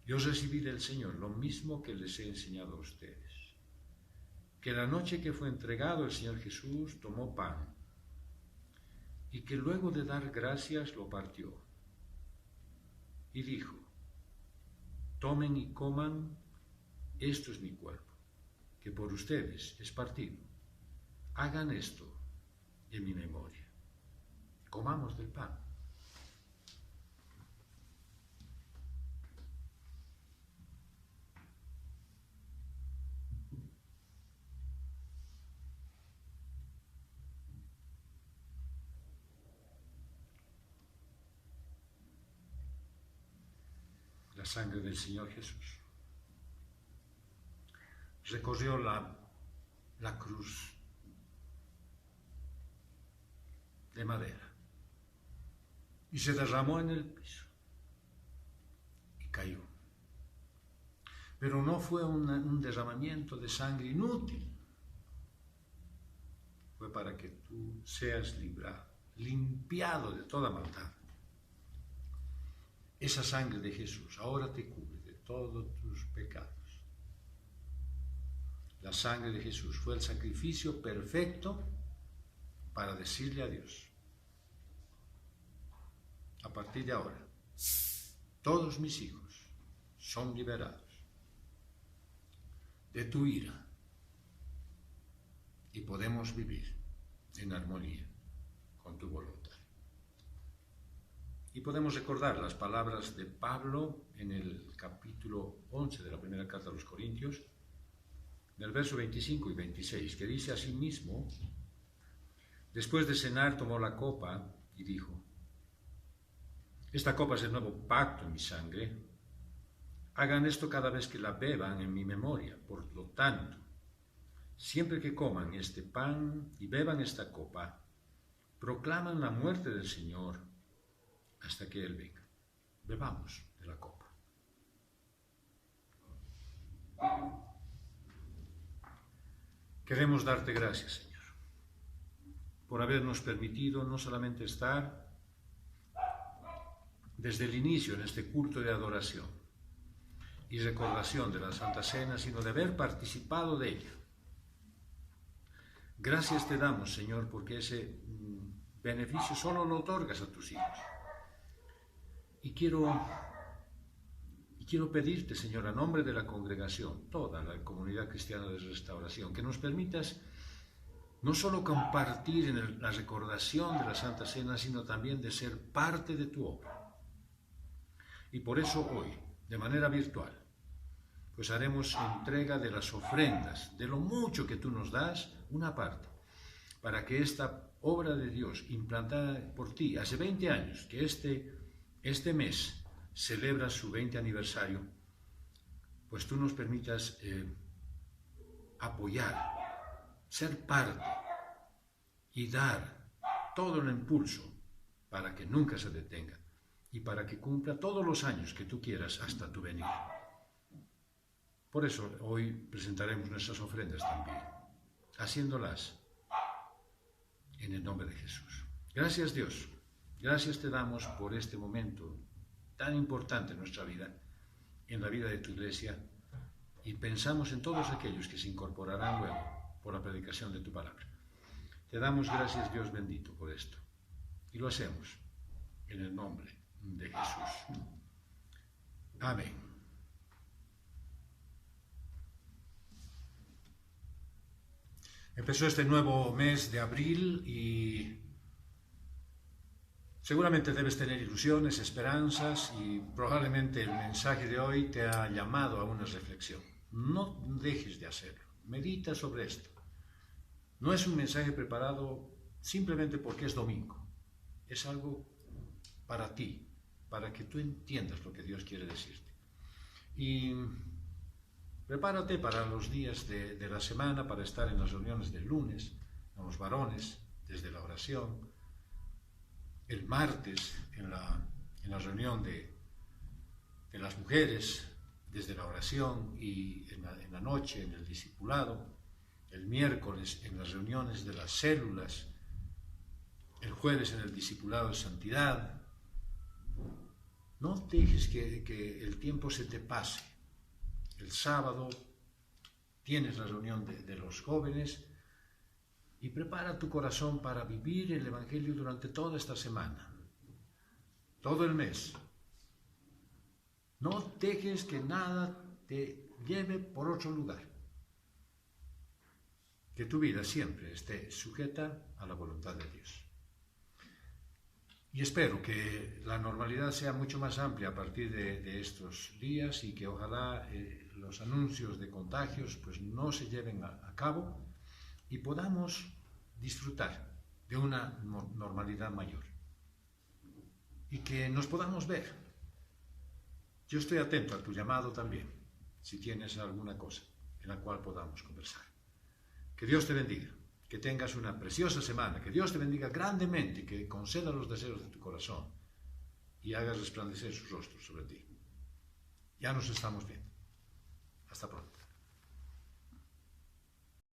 Yo recibí del Señor lo mismo que les he enseñado a ustedes. Que la noche que fue entregado el Señor Jesús tomó pan y que luego de dar gracias lo partió y dijo: tomen y coman, esto es mi cuerpo, que por ustedes es partido. Hagan esto en mi memoria. Comamos del pan. La sangre del Señor Jesús recorrió la cruz de madera y se derramó en el piso y cayó. Pero no fue un derramamiento de sangre inútil, fue para que tú seas librado, limpiado de toda maldad. Esa sangre de Jesús ahora te cubre de todos tus pecados. La sangre de Jesús fue el sacrificio perfecto para decirle a Dios: a partir de ahora, todos mis hijos son liberados de tu ira y podemos vivir en armonía con tu voluntad. Y podemos recordar las palabras de Pablo en el capítulo 11 de la primera carta a los Corintios, del verso 25 y 26, que dice así mismo: después de cenar tomó la copa y dijo: esta copa es el nuevo pacto en mi sangre. Hagan esto cada vez que la beban en mi memoria. Por lo tanto, siempre que coman este pan y beban esta copa, proclaman la muerte del Señor hasta que Él venga. Bebamos de la copa. Queremos darte gracias, Señor, por habernos permitido no solamente estar desde el inicio en este culto de adoración y recordación de la Santa Cena, sino de haber participado de ella. Gracias te damos, Señor, porque ese beneficio solo lo otorgas a tus hijos. Y quiero pedirte, Señor, a nombre de la congregación, toda la comunidad cristiana de Restauración, que nos permitas no solo compartir en la recordación de la Santa Cena, sino también de ser parte de tu obra. Y por eso hoy, de manera virtual, pues haremos entrega de las ofrendas, de lo mucho que tú nos das, una parte, para que esta obra de Dios implantada por ti hace 20 años, que este mes celebra su 20 aniversario, pues tú nos permitas apoyar, ser parte y dar todo el impulso para que nunca se detenga y para que cumpla todos los años que tú quieras hasta tu venida. Por eso hoy presentaremos nuestras ofrendas también, haciéndolas en el nombre de Jesús. Gracias, Dios. Gracias te damos por este momento tan importante en nuestra vida, en la vida de tu iglesia, y pensamos en todos aquellos que se incorporarán luego por la predicación de tu palabra. Te damos gracias, Dios bendito, por esto. Y lo hacemos en el nombre de Jesús. Amén. Empezó este nuevo mes de abril y seguramente debes tener ilusiones, esperanzas, y probablemente el mensaje de hoy te ha llamado a una reflexión. No dejes de hacerlo. Medita sobre esto. No es un mensaje preparado simplemente porque es domingo. Es algo para ti, para que tú entiendas lo que Dios quiere decirte. Y prepárate para los días de la semana, para estar en las reuniones del lunes, con los varones, desde la oración. el martes en la reunión de las mujeres, desde la oración y en la noche en el discipulado, el miércoles en las reuniones de las células, el jueves en el discipulado de santidad. No dejes que el tiempo se te pase. El sábado tienes la reunión de los jóvenes y prepara tu corazón para vivir el Evangelio durante toda esta semana, todo el mes. No dejes que nada te lleve por otro lugar. Que tu vida siempre esté sujeta a la voluntad de Dios. Y espero que la normalidad sea mucho más amplia a partir de estos días y que ojalá los anuncios de contagios pues no se lleven a cabo y podamos disfrutar de una normalidad mayor. Y que nos podamos ver. Yo estoy atento a tu llamado también, si tienes alguna cosa en la cual podamos conversar. Que Dios te bendiga, que tengas una preciosa semana, que Dios te bendiga grandemente y que conceda los deseos de tu corazón y haga resplandecer su rostro sobre ti. Ya nos estamos viendo. Hasta pronto.